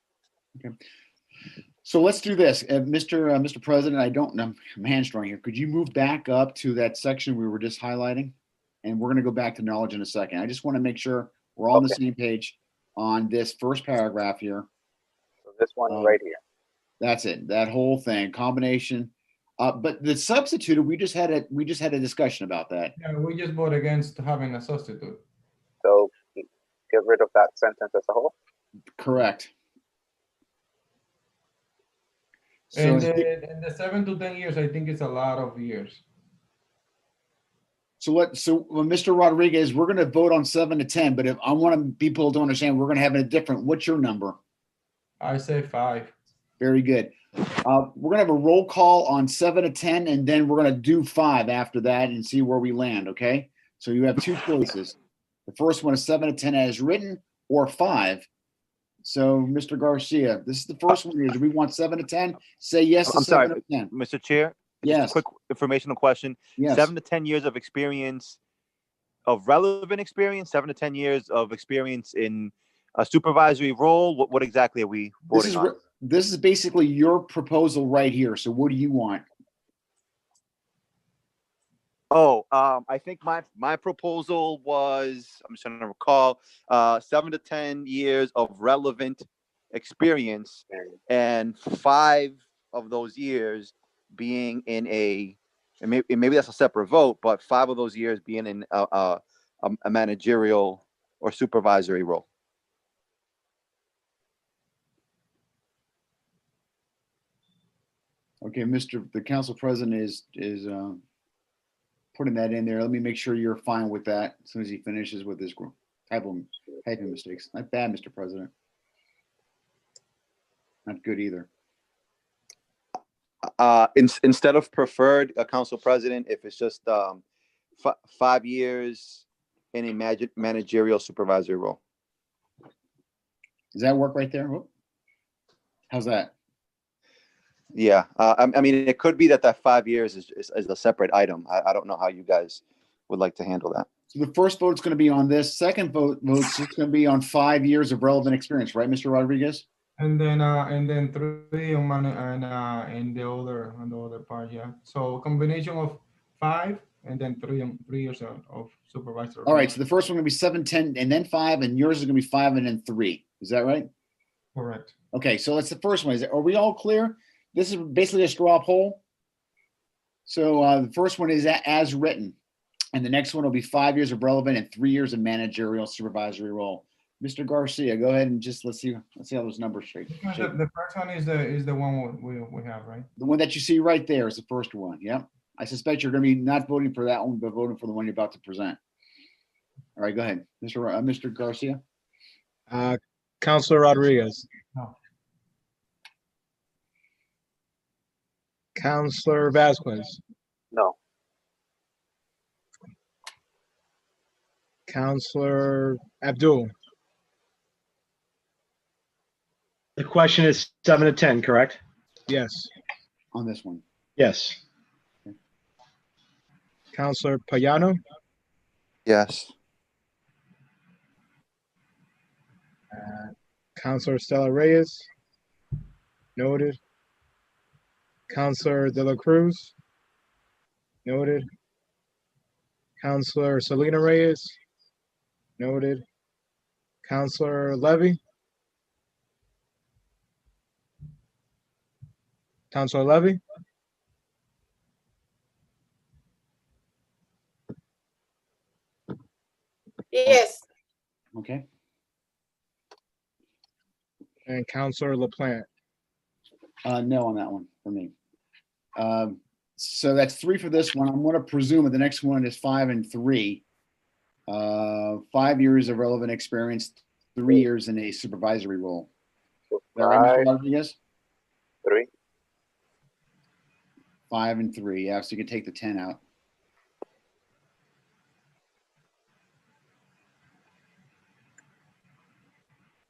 Okay. So let's do this. Mr. President, I'm hamstrung here. Could you move back up to that section we were just highlighting? And we're going to go back to knowledge in a second. I just want to make sure we're all on the same page on this first paragraph here. So this one right here. That's it. That whole thing, combination. But the substituted, we just had a discussion about that. Yeah, we just voted against having a substitute. So get rid of that sentence as a whole. Correct. So And the 7 to 10 years, I think it's a lot of years. Mr. Rodriguez, we're going to vote on 7 to 10, but if I want people to understand, we're going to have a different. What's your number? I say 5. Very good. We're going to have a roll call on 7 to 10, and then we're going to do 5 after that and see where we land. Okay. So you have 2 choices. The first one is 7 to 10 as written, or 5. So, Mr. Garcia, this is the first one. Do we want 7 to 10? Say yes to I'm sorry, 7 to 10. Mr. Chair. Yes. Just a quick informational question. Yes. 7 to 10 years of experience, of relevant experience, 7 to 10 years of experience in a supervisory role. What exactly are we voting on? This is basically your proposal right here. So what do you want? Oh, I think my proposal was, I'm just trying to recall, 7 to 10 years of relevant experience, and 5 of those years being in and maybe that's a separate vote, but 5 of those years being in a managerial or supervisory role. Okay, the council president is putting that in there. Let me make sure you're fine with that as soon as he finishes with his group. Typing mistakes. Not bad, Mr. President. Not good either. Instead of preferred, council president, if it's just 5 years in a managerial supervisory role. Does that work right there? Whoop. How's that? Yeah, I mean, it could be that 5 years is a separate item. I don't know how you guys would like to handle that. So the first vote's going to be on this. Second vote's going to be on 5 years of relevant experience, right, Mr. Rodriguez? And then 3 on in the other part, yeah. So combination of 5 and then 3 years of supervisor. All right. So the first one going to be 7, 10, and then 5, and yours is going to be 5 and then 3. Is that right? Correct. Okay. So that's the first one. Are we all clear? This is basically a straw poll. So the first one is as written, and the next one will be 5 years of relevant and 3 years of managerial supervisory role. Mr. Garcia, go ahead and just let's see how those numbers shake. The first one is the one we have, right? The one that you see right there is the first one. Yeah. I suspect you're going to be not voting for that one, but voting for the one you're about to present. All right, go ahead, Mr. Garcia. Councilor Rodriguez. No. Councilor Vasquez. No. Councilor Abdul. The question is 7 to 10, correct? Yes. On this one. Yes. Councilor Payano. Yes. Councilor Stella Reyes. Noted. Councilor De La Cruz. Noted. Councilor Selena Reyes. Noted. Councilor Levy. Councilor Levy. Yes. Okay. and Counselor LaPlante. No on that one for me. So that's 3 for this one. I'm going to presume that the next one is 5 and 3. 5 years of relevant experience, 3 years in a supervisory role. So Is that right, Mr. 5, Rodriguez? 3. 5 and 3. Yeah, so you can take the 10 out.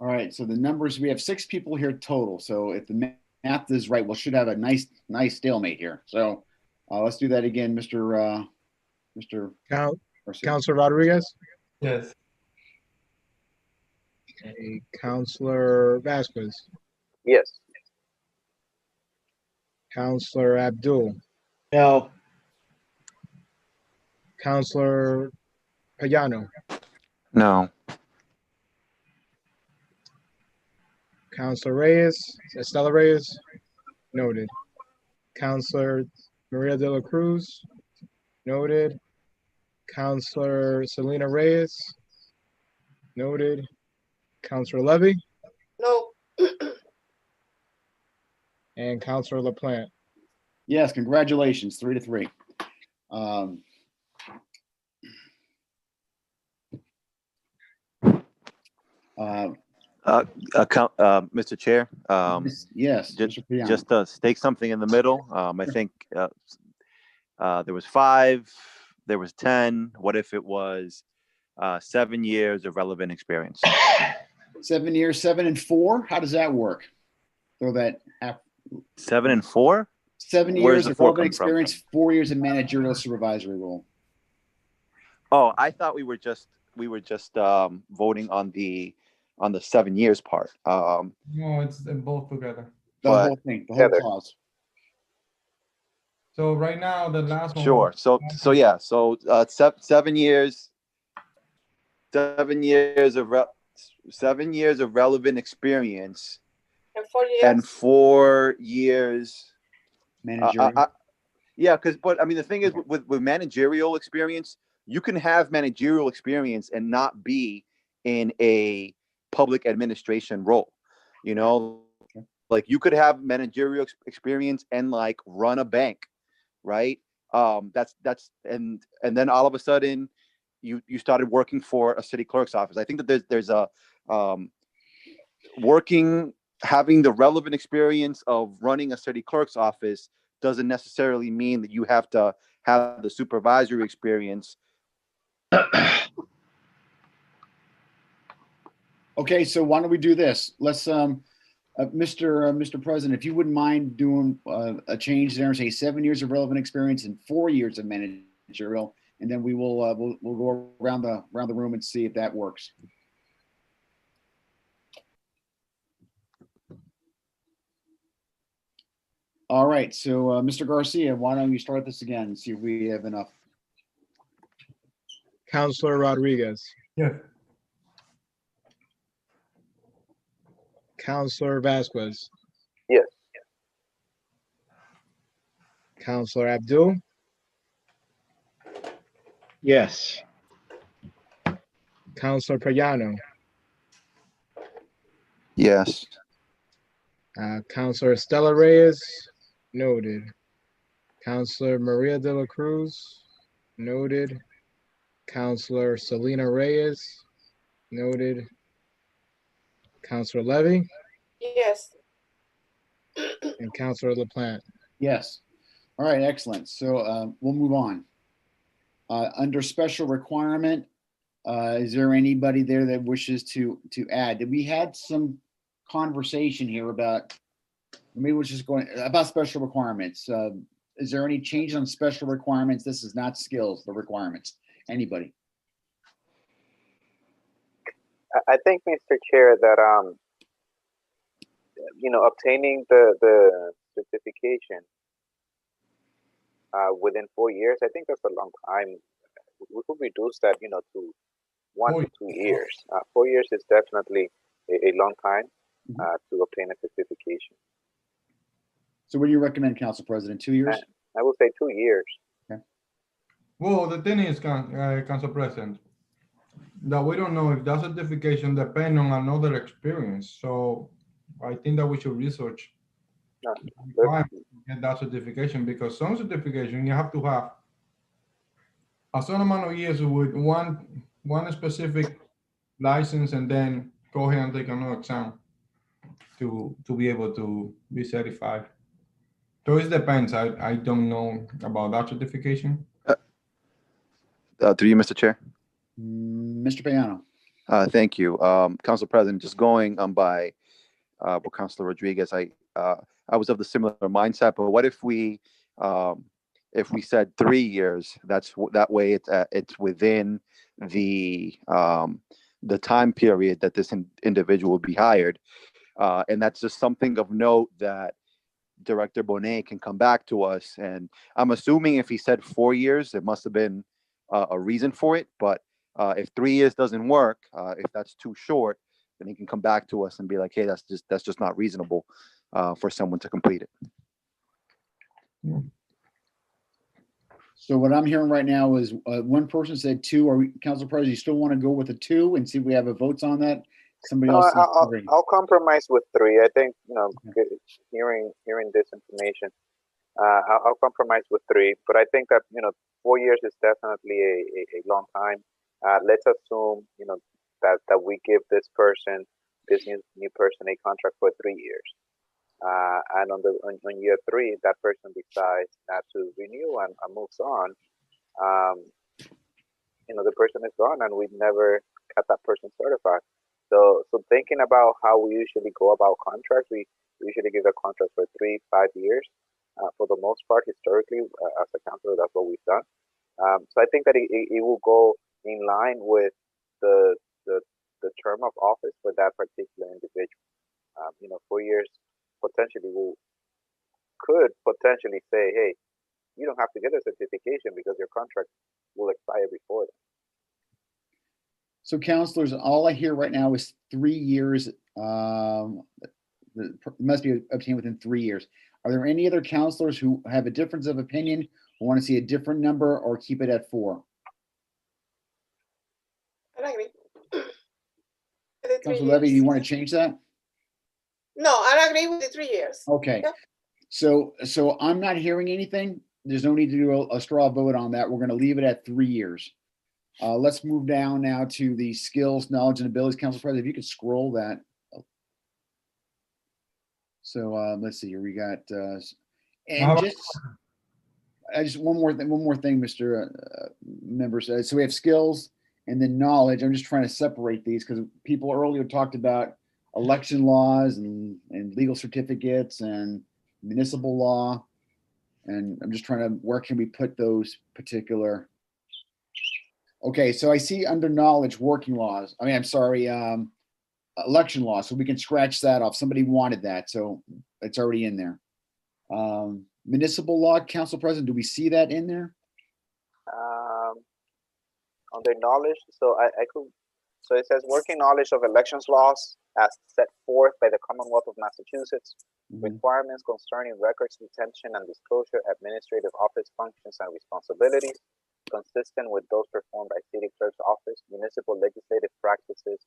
All right, so the numbers, we have 6 people here total. So if the math is right, we should have a nice stalemate here. So let's do that again, Mr. Garcia. Counselor Rodriguez. Yes. Okay, Counselor Vasquez. Yes. Counselor Abdul. No. Counselor Payano. No. Counselor Reyes. Estela Reyes. Noted. Counselor Maria de la Cruz. Noted. Counselor Selena Reyes. Noted. Counselor Levy No. and Counselor LaPlante. Yes, congratulations, 3 to 3. Mr. Chair, Yes, just, Mr. Piano. just stake something in the middle. I think there was 5, there was 10. What if it was 7 years of relevant experience? 7 years, 7 and 4. How does that work? Throw that 7 and 4? 7 Where's years the of 4 relevant come from? experience, 4 years of managerial supervisory role. Oh, I thought we were just voting on the 7 years part. No, it's both together. The But- whole thing, the whole Heather. clause. So right now, the last one. Sure. So yeah. So 7 years. 7 years of 7 years of relevant experience And 4 years. and 4 years. Managerial. Yeah, but I mean the thing is with managerial experience, you can have managerial experience and not be in a public administration role. You know, like you could have managerial experience and like run a bank, right? That's and then all of a sudden you started working for a city clerk's office. I think that there's a having the relevant experience of running a city clerk's office doesn't necessarily mean that you have to have the supervisory experience. Okay, so why don't we do this? Let's, Mr. President, if you wouldn't mind doing a change there and say 7 years of relevant experience and 4 years of managerial, and then we will we'll go around the room and see if that works. All right, so Mr. Garcia, why don't you start this again and see if we have enough? Counselor Rodriguez. Yes. Counselor Vasquez. Yes. Counselor Abdul. Yes. Counselor Payano. Yes. Counselor Estela Reyes. Noted. Counselor Maria de la Cruz. Noted. Counselor Selena Reyes. Noted. Counselor Levy Yes. and Counselor LaPlante. Yes. All right, excellent. So we'll move on. Under special requirement, is there anybody there that wishes to add? We had some conversation here about, maybe we're just going about special requirements. Is there any change on special requirements? This is not skills, the requirements. Anybody? I think, Mr. Chair, that obtaining the certification within 4 years, I think that's a long time. We could reduce that, to 1 to 2 years. 4 years is definitely a long time to obtain a certification. So what do you recommend, Council President? 2 years? I would say 2 years. Well, the thing is, Council President, that we don't know if that certification depends on another experience. So I think that we should research No, the good. requirement to get that certification, because some certification you have to have a certain amount of years with one specific license, and then go ahead and take another exam to be able to be certified. So it depends. I don't know about that certification. Through you, Mr. Chair. Mr. Payano. Thank you. Council President, just going by what Councilor Rodriguez, I was of the similar mindset, but what if we said 3 years? That way it's within the time period that this individual will be hired. And that's just something of note that Director Bonet can come back to us. And I'm assuming if he said 4 years, it must have been a reason for it. But if 3 years doesn't work, if that's too short, then he can come back to us and be like, hey, that's just not reasonable for someone to complete it. So what I'm hearing right now is one person said 2. Are we, Council President, you still want to go with a 2 and see if we have a votes on that? Somebody No, else says 3. I'll compromise with 3. I think, hearing this information, I'll compromise with 3. But I think that 4 years is definitely a long time. Let's assume that we give this new person a contract for 3 years. And on year 3, that person decides not to renew and moves on. The person is gone, and we've never got that person certified. So thinking about how we usually go about contracts, we usually give a contract for 3-5 years. For the most part, historically, as a counselor, that's what we've done. So I think that it will go in line with the term of office for that particular individual. 4 years potentially could potentially say, hey, you don't have to get a certification because your contract will expire before that. So counselors, all I hear right now is 3 years. Must be obtained within 3 years. Are there any other counselors who have a difference of opinion, who want to see a different number, or keep it at 4? I agree. Councilor Levy, do you want to change that? No, I agree with the 3 years. Okay. Yeah. So I'm not hearing anything. There's no need to do a straw vote on that. We're going to leave it at 3 years. Let's move down now to the skills, knowledge, and abilities. Council President, if you could scroll that. So let's see here. We got and just one more thing, Mr. Members. So we have skills and then knowledge. I'm just trying to separate these because people earlier talked about election laws and legal certificates and municipal law. And I'm just trying to, where can we put those particular? Okay, so I see under knowledge, working laws. I mean, I'm sorry, election law. So we can scratch that off. Somebody wanted that, so it's already in there. Municipal law, Council President, do we see that in there? Under knowledge, so I could, so it says working knowledge of elections laws as set forth by the Commonwealth of Massachusetts, requirements concerning records retention and disclosure, administrative office functions and responsibilities, consistent with those performed by City Clerk's office, municipal legislative practices,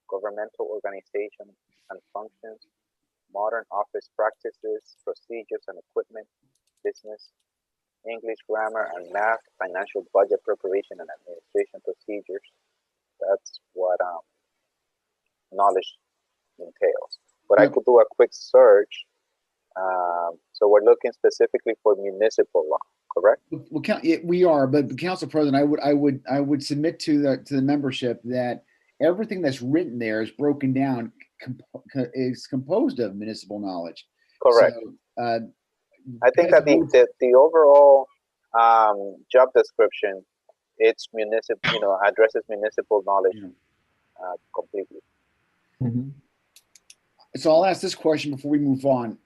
governmental organization and functions, modern office practices, procedures and equipment, business, English grammar and math, financial budget preparation and administration procedures. That's what knowledge entails. But I could do a quick search. So we're looking specifically for municipal law, correct? Well, we are, but Council President, I would submit to the membership that everything that's written there is broken down, is composed of municipal knowledge. Correct. So, I think that the overall job description, it's municipal, addresses municipal knowledge completely. So I'll ask this question before we move on.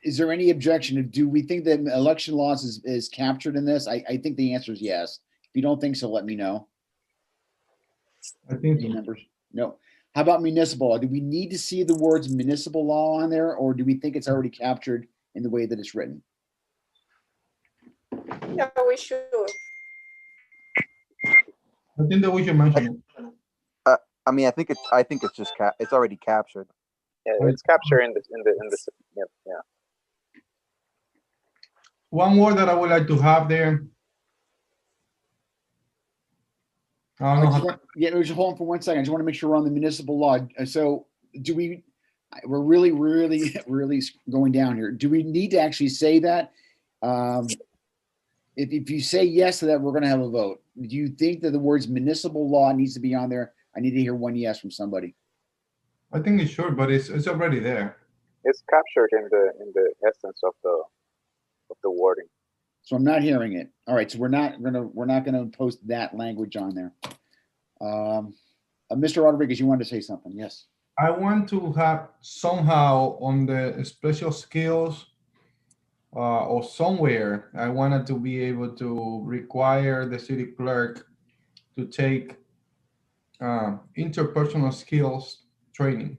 Is there any objection? Do we think that election laws is captured in this? I think the answer is yes. If you don't think so, let me know. I think so. Members? No. How about municipal? Do we need to see the words municipal law on there, or do we think it's already captured in the way that it's written? Yeah, we should. I think that we should mention it. I mean, I think it's just it's already captured. It's captured in the yeah. One word that I would like to have there. I don't know how, Yeah, just hold on for 1 second. I just want to make sure we're on the municipal law. So we're really going down here. Do we need to actually say that? If you say yes to that, we're going to have a vote. Do you think that the words municipal law needs to be on there? I need to hear one yes from somebody. I think it's short, but it's already there. It's captured in the essence of the wording. So I'm not hearing it. All right, so we're not gonna post that language on there. Mr. Rodriguez, you wanted to say something? Yes. I want to have somehow on the special skills or somewhere, I wanted to be able to require the city clerk to take interpersonal skills training,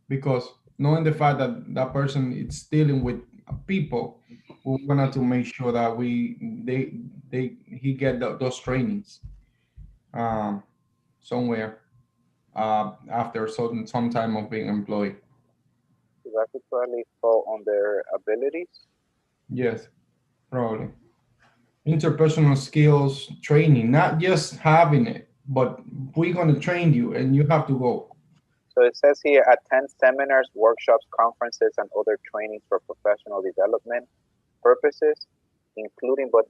because knowing the fact that that person is dealing with people, we wanted to make sure that he get those trainings somewhere after some time of being employed. So that could probably fall on their abilities. Yes, probably. Interpersonal skills training, not just having it, but we're going to train you and you have to go. So it says here, attend seminars, workshops, conferences, and other trainings for professional development purposes, including but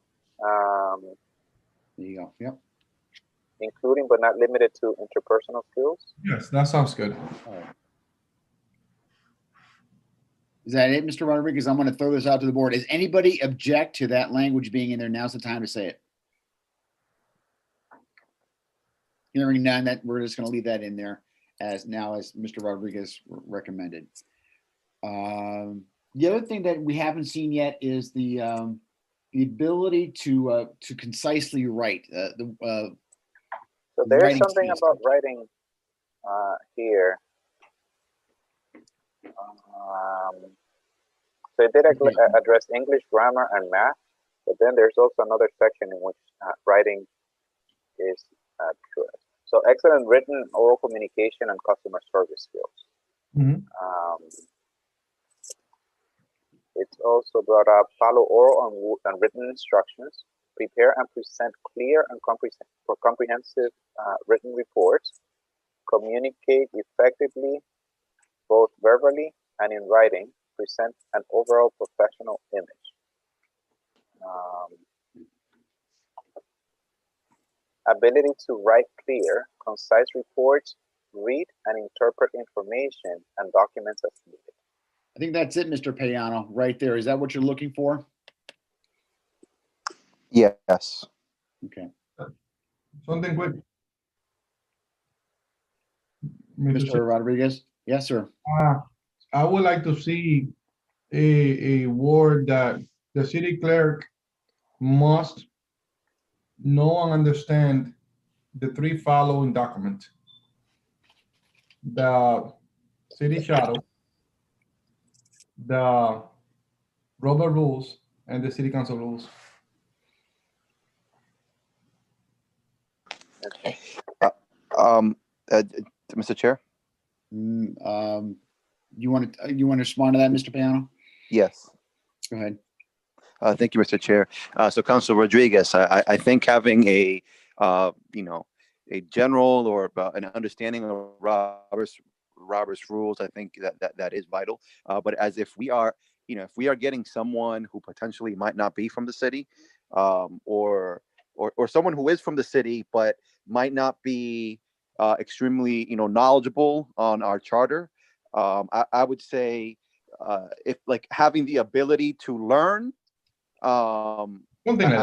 There you go. Yep. including but not limited to interpersonal skills. Yes, that sounds good. All right. Is that it, Mr. Rodriguez? I'm going to throw this out to the board. Does anybody object to that language being in there? Now's the time to say it. Hearing none, that we're just going to leave that in there as Mr. Rodriguez recommended. The other thing that we haven't seen yet is the ability to concisely write. So there's writing something skills. about writing here. So it did address English, grammar, and math, but then there's also another section in which writing is addressed. So excellent written, oral communication, and customer service skills. Mhm. It's also brought up follow oral and written instructions, prepare and present clear and comprehensive written reports, communicate effectively both verbally and in writing, present an overall professional image. Ability to write clear, concise reports, read and interpret information and documents as needed. I think that's it, Mr. Payano, right there. Is that what you're looking for? Yes. Okay. Something quick. Mr. Rodriguez? Yes, sir. I would like to see a word that the city clerk must know and understand the three following documents: the city charter, the Robert rules, and the city council rules. Mr. Chair? You want to respond to that, Mr. Payano? Yes. Go ahead. Thank you, Mr. Chair. So Councilor Rodriguez, I think having a general or an understanding of Robert's rules, I think that is vital. But as if we are getting someone who potentially might not be from the city, or someone who is from the city but might not be extremely knowledgeable on our charter, I would say if like having the ability to learn, I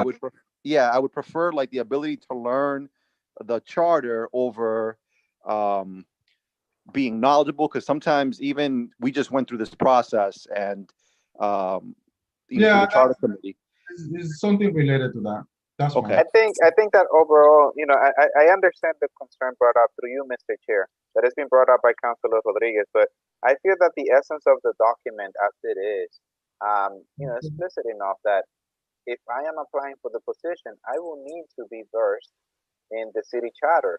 would prefer like the ability to learn the charter over being knowledgeable, because sometimes even we just went through this process and through the charter committee. Is something related to that. That's okay. I think that overall, I understand the concern brought up through you, Mr. Chair, that has been brought up by Councilor Rodriguez, but I feel that the essence of the document as it is, explicit enough that if I am applying for the position, I will need to be versed in the city charter.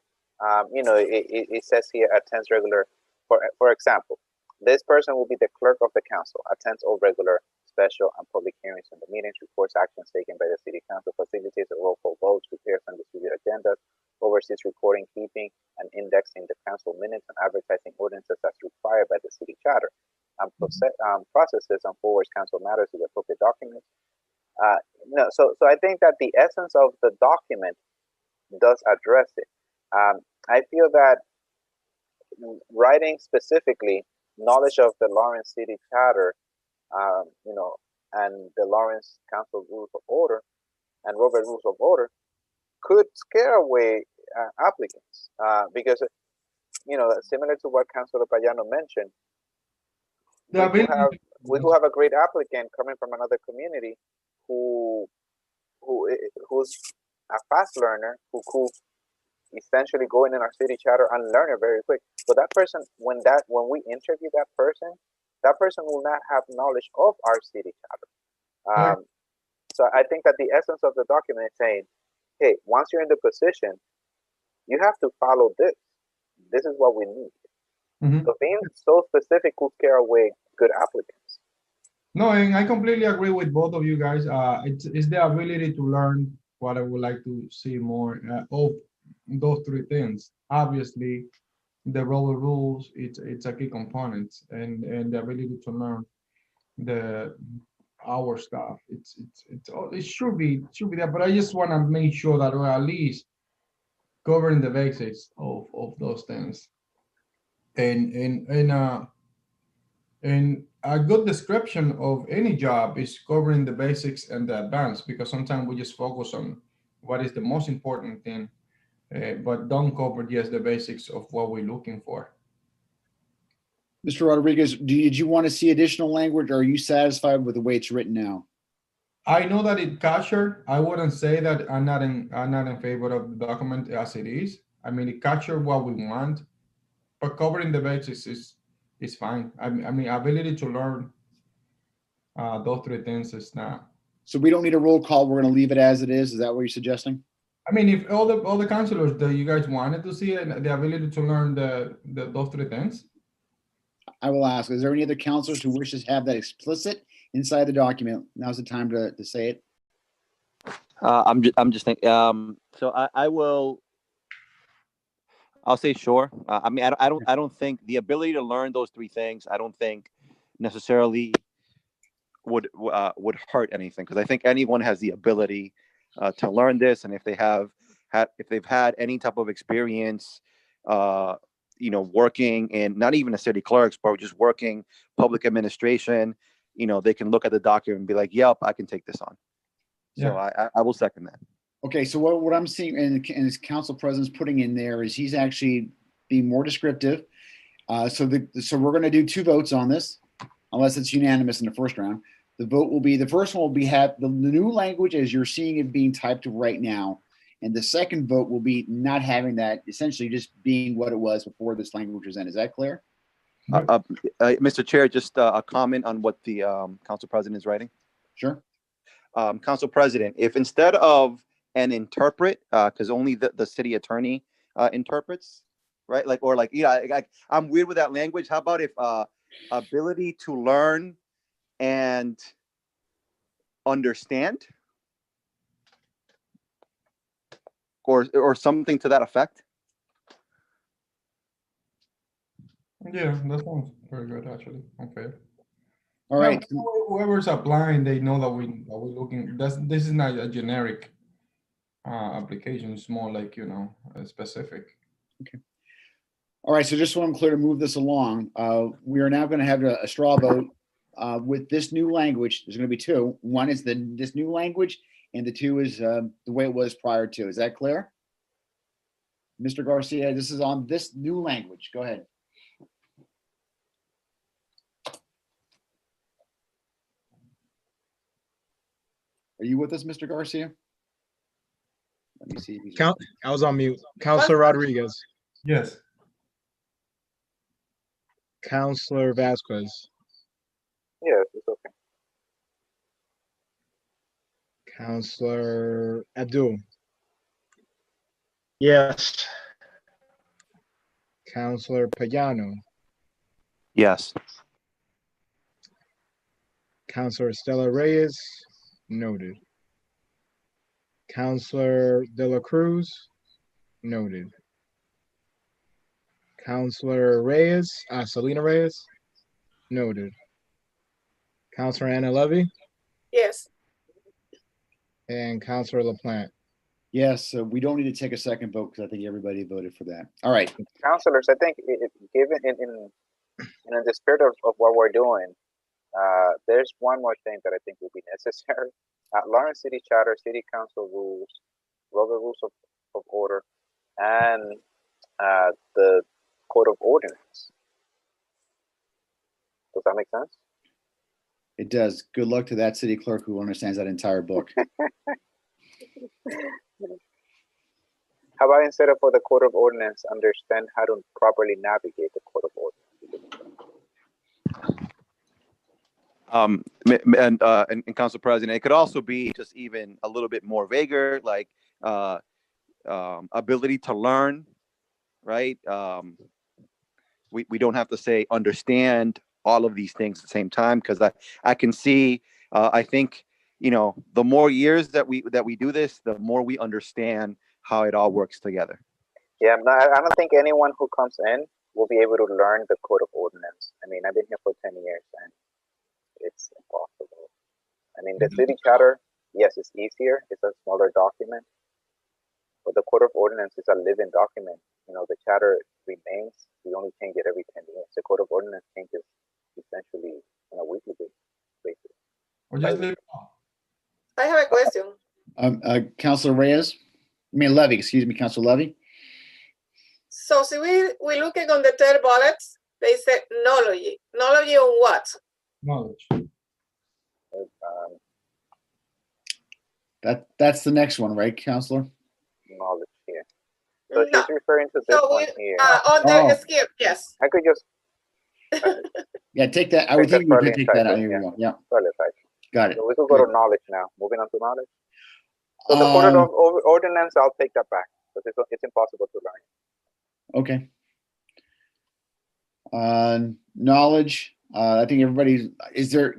It says here attends regular, for example, This person will be the clerk of the council, attends all regular, special, and public hearings in the meetings, reports actions taken by the city council, facilitates the roll call votes, prepares and distributes agendas, oversees recording, keeping, and indexing the council minutes and advertising ordinances as required by the city charter, and processes and forwards council matters to the appropriate documents. No, so I think that the essence of the document does address it. I feel that writing specifically knowledge of the Lawrence City Charter, and the Lawrence Council Rules of Order and Robert Rules of Order could scare away applicants because, similar to what Councilor Payano mentioned, we do have a great applicant coming from another community who's a fast learner who could essentially go in our city charter and learn it very quick. So that person, when we interview that person will not have knowledge of our city charter. So I think that the essence of the document is saying, hey, once you're in the position, you have to follow this. This is what we need. Mm-hmm. So being so specific could scare away good applicants. No, and I completely agree with both of you guys. It's the ability to learn what I would like to see more of those three things. Obviously, the Robert rules, it's a key component, and the ability to learn our stuff. It should be there, but I just want to make sure that we're at least covering the basics of those things. And a good description of any job is covering the basics and the advanced, because sometimes we just focus on what is the most important thing, but don't cover just the basics of what we're looking for. Mr. Rodriguez, did you want to see additional language, or are you satisfied with the way it's written now? I know that it captured. I wouldn't say that I'm not in favor of the document as it is. I mean, it captured what we want, but covering the basics is fine. I mean, ability to learn those three things is not. So we don't need a roll call. We're going to leave it as it is. Is that what you're suggesting? I mean, if all the councilors that you guys wanted to see it, the ability to learn those three things. I will ask, is there any other councilors who wish to have that explicit inside the document? Now's the time to say it. I'm just thinking. So I'll say sure. I mean, I don't think the ability to learn those three things, I don't think necessarily would hurt anything, because I think anyone has the ability to learn this, and if they've had any type of experience, working in not even a city clerks, but just working public administration, they can look at the document and be like, yep, I can take this on. So yeah. I will second that. Okay, so what I'm seeing, and his council president's putting in there, is he's actually being more descriptive. So we're going to do two votes on this, unless it's unanimous in the first round. The first one will be have the new language as you're seeing it being typed right now, and the second vote will be not having that, essentially just being what it was before this language was in. Is that clear? Mr. Chair, just a comment on what the council president is writing. Sure. Council President, if instead of an interpret, because only the city attorney interprets, right? I'm weird with that language. How about if ability to learn and understand, or something to that effect? Yeah, that sounds very good, actually. Okay. All right. Whoever's applying, they know that we're looking. This is not a generic application. It's more like specific. Okay. All right. So just so I'm clear to move this along, we are now going to have a straw vote with this new language. There's going to be two. One is this new language, and the two is the way it was prior to. Is that clear, Mr. Garcia? This is on this new language. Go ahead. Are you with us, Mr. Garcia? Let me see. I was on mute. Councilor Rodriguez. Yes. Councilor Vasquez. Yes, it's okay. Councilor Abdul. Yes. Councilor Payano. Yes. Counselor Estela Reyes, noted. Counselor De La Cruz, noted. Counselor Reyes, Selena Reyes, noted. Counselor Anna Levy Yes. and Counselor LaPlante. Yes, we don't need to take a second vote because I think everybody voted for that. All right. Councilors, I think given in the spirit of what we're doing, there's one more thing that I think will be necessary. Lawrence City Charter, City Council rules, Robert Rules of Order, and the Code of Ordinance. Does that make sense? It does. Good luck to that city clerk who understands that entire book. How about instead of for the Code of Ordinance, understand how to properly navigate the Code of Ordinance? And Council President, it could also be just even a little bit more vaguer, like ability to learn, right? We don't have to say understand all of these things at the same time, because I can see, I think, the more years that we do this, the more we understand how it all works together. Yeah, I don't think anyone who comes in will be able to learn the Code of Ordinance. I mean, I've been here for 10 years and it's impossible. I mean, the city charter, yes, it's easier. It's a smaller document, but the Code of Ordinance is a living document. The charter remains. We only change it every 10 years. The Code of Ordinance changes essentially on a weekly basis. Or just leave it off. I have a question. Counselor Reyes, Levy, excuse me, Counselor Levy. So, see, we looking on the third bullets. They said knowledge. Knowledge on what? Knowledge. That's the next one, right, Counselor? Knowledge here. So No. she's referring to this one here. On the skip, yes. I could just Yeah, take that. I would think we could take that out. Here we go. Yeah, got it. So we could go to knowledge now. Moving on to knowledge. So the Code of Ordinance, I'll take that back because it's impossible to learn. Okay. Knowledge. I think everybody's.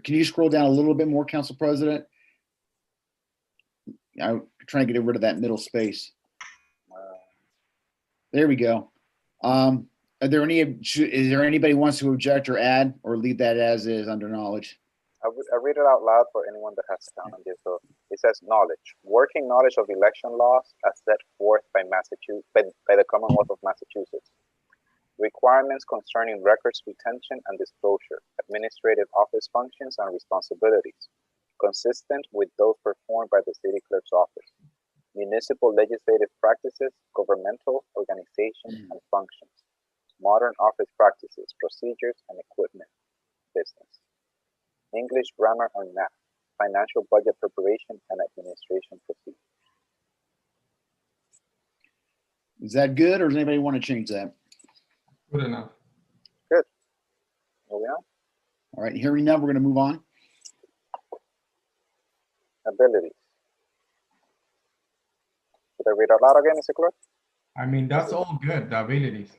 Can you scroll down a little bit more, Council President? I'm trying to get rid of that middle space. There we go. Is there anybody who wants to object or add or leave that as is under knowledge? I'll read it out loud for anyone that has down on this. So it says knowledge, working knowledge of election laws as set forth by the Commonwealth of Massachusetts. Requirements concerning records retention and disclosure, administrative office functions and responsibilities, consistent with those performed by the city clerk's office. Municipal legislative practices, governmental organization and functions, modern office practices, procedures and equipment, business, English grammar and math, financial budget preparation and administration procedures. Is that good, or does anybody want to change that? Good enough. Good. Moving on. All right, hearing none, we're going to move on. Abilities. Should I read out loud again, Mr. Clerk? I mean, that's all good, the abilities.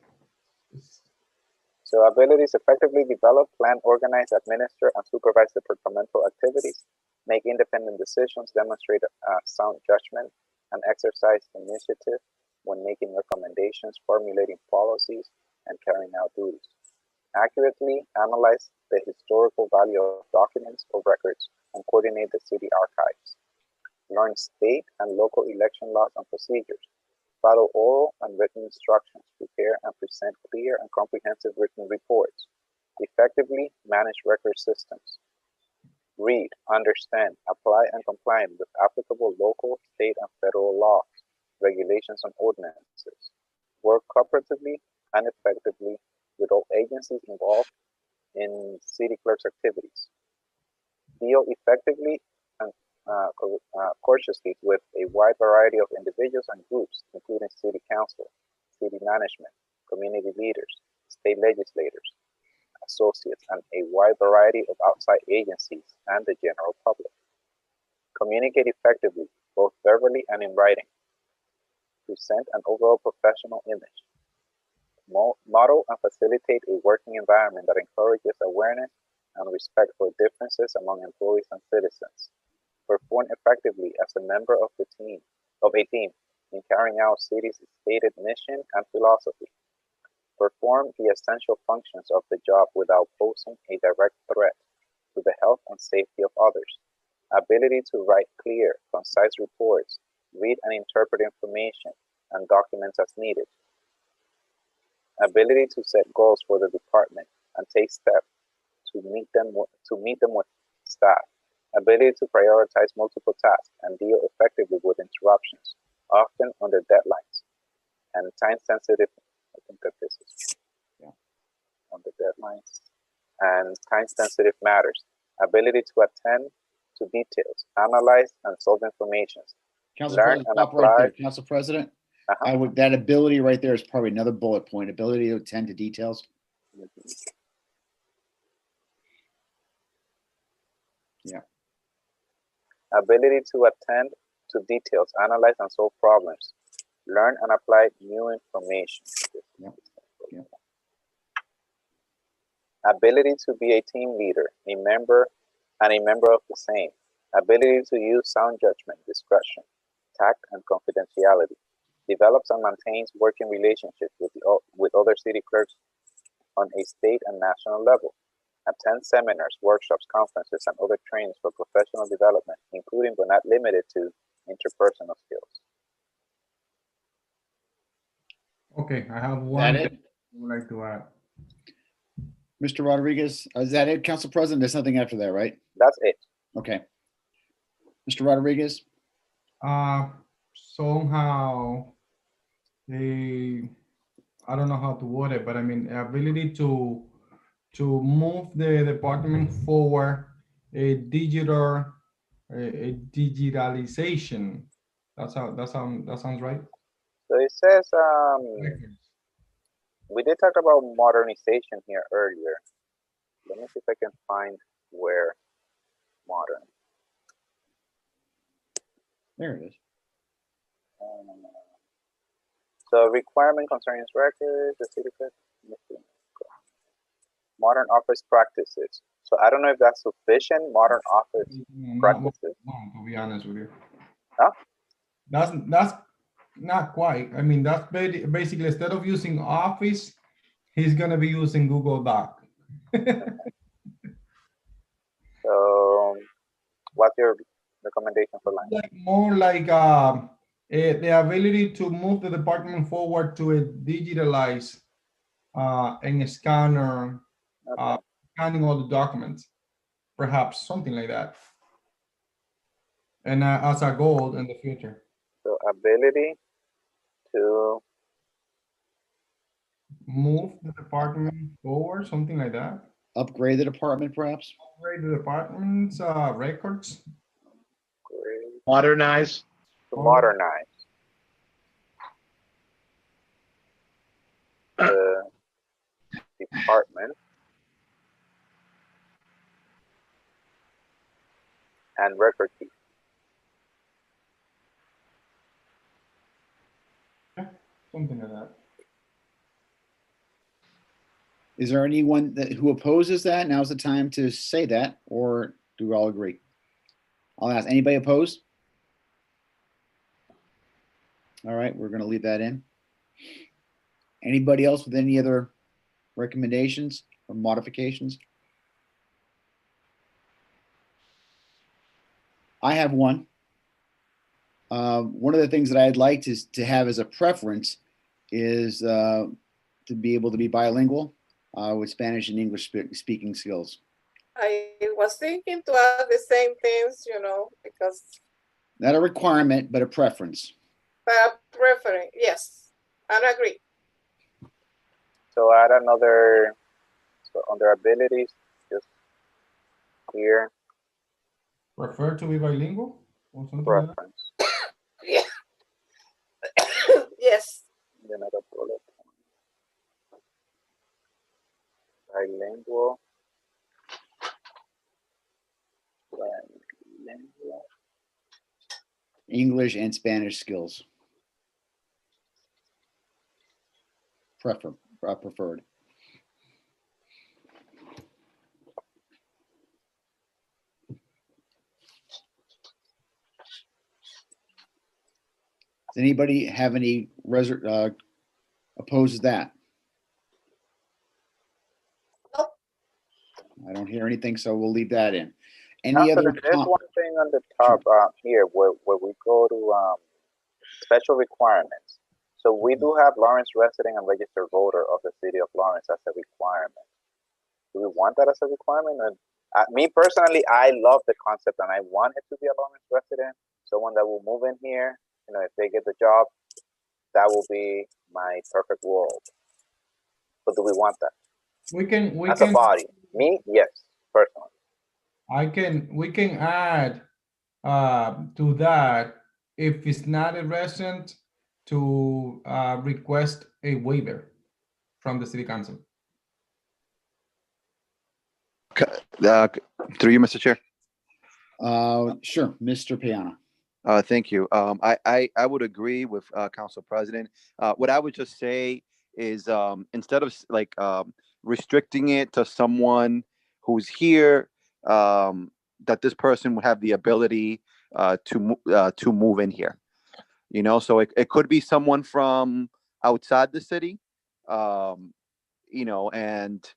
So abilities effectively develop, plan, organize, administer, and supervise departmental activities, make independent decisions, demonstrate sound judgment, and exercise initiative when making recommendations, formulating policies, and carrying out duties. Accurately analyze the historical value of documents or records and coordinate the city archives. Learn state and local election laws and procedures. Follow oral and written instructions. Prepare and present clear and comprehensive written reports. Effectively manage record systems. Read, understand, apply, and comply with applicable local, state, and federal laws, regulations, and ordinances. Work cooperatively and effectively with all agencies involved in city clerk's activities. Deal effectively and courteously with a wide variety of individuals and groups, including city council, city management, community leaders, state legislators, associates, and a wide variety of outside agencies and the general public. Communicate effectively, both verbally and in writing. Present an overall professional image. model and facilitate a working environment that encourages awareness and respect for differences among employees and citizens. Perform effectively as a member of a team in carrying out city's stated mission and philosophy. Perform the essential functions of the job without posing a direct threat to the health and safety of others. Ability to write clear, concise reports, read and interpret information, and documents as needed. Ability to set goals for the department and take steps to meet them with staff. Ability to prioritize multiple tasks and deal effectively with interruptions, often under deadlines. And time-sensitive, I think that this is on the deadlines. And time-sensitive matters. Ability to attend to details, analyze and solve information. Council Learn President, and stop right apply. there. Council President, Uh-huh. I would, that ability right there is probably another bullet point, ability to attend to details. Yeah. Ability to attend to details, analyze and solve problems, learn and apply new information. Yeah. Yeah. Ability to be a team leader, a member of the same. Ability to use sound judgment, discretion, tact, and confidentiality. Develops and maintains working relationships with other city clerks on a state and national level. Attend seminars, workshops, conferences, and other trainings for professional development, including but not limited to interpersonal skills. Okay, I have Is one that thing it? I would like to add. Mr. Rodriguez, is that it, Council President? There's nothing after that, right? That's it. Okay. Mr. Rodriguez? Somehow I don't know how to word it, but I mean, ability to move the department forward, a digitalization. That sounds right. So it says, we did talk about modernization here earlier. Let me see if I can find where modern. There it is. So requirement concerning records, the city clerk, modern office practices. So I don't know if that's sufficient. Modern office practices. No, to be honest with you. Huh? That's not quite. I mean, that's basically instead of using Office, he's gonna be using Google Doc. So what's your recommendation for line? More like the ability to move the department forward to a digitalized and a scanner, Okay. scanning all the documents, perhaps something like that. And as a goal in the future. So ability to Move the department forward, something like that. Upgrade the department, perhaps? Upgrade the department's records. Modernize. to modernize the department and record keep. Something like that. Is there anyone who opposes that? Now's the time to say that, or do we all agree? I'll ask, anybody opposed? All right, we're gonna leave that in. Anybody else with any other recommendations or modifications? I have one. One of the things that I'd like to have as a preference is to be able to be bilingual with Spanish and English speaking skills. I was thinking to add the same things, because. Not a requirement, but a preference. But preferring, yes, I agree. So add another, so under abilities, just here. Prefer to be bilingual or something Preference. like Yeah. Yes. Another bullet. Bilingual. Bilingual. English and Spanish skills. Preference. preferred. Does anybody have any opposes that? Nope. I don't hear anything, so we'll leave that in. Any Counselor, other? there's one thing on the top here where we go to special requirements. So we do have Lawrence resident and registered voter of the city of Lawrence as a requirement. Do we want that as a requirement? And me personally, I love the concept and I want it to be a Lawrence resident, someone that will move in here. You know, if they get the job, that will be my perfect world. But do we want that? We can As a body, me, yes, personally. we can add to that, if it's not a resident, to request a waiver from the city council. Through you, Mr. Chair. Sure, Mr. Piana. Thank you. I would agree with Council President. What I would just say is instead of like restricting it to someone who's here, that this person would have the ability to move in here. You know, so it could be someone from outside the city, you know, and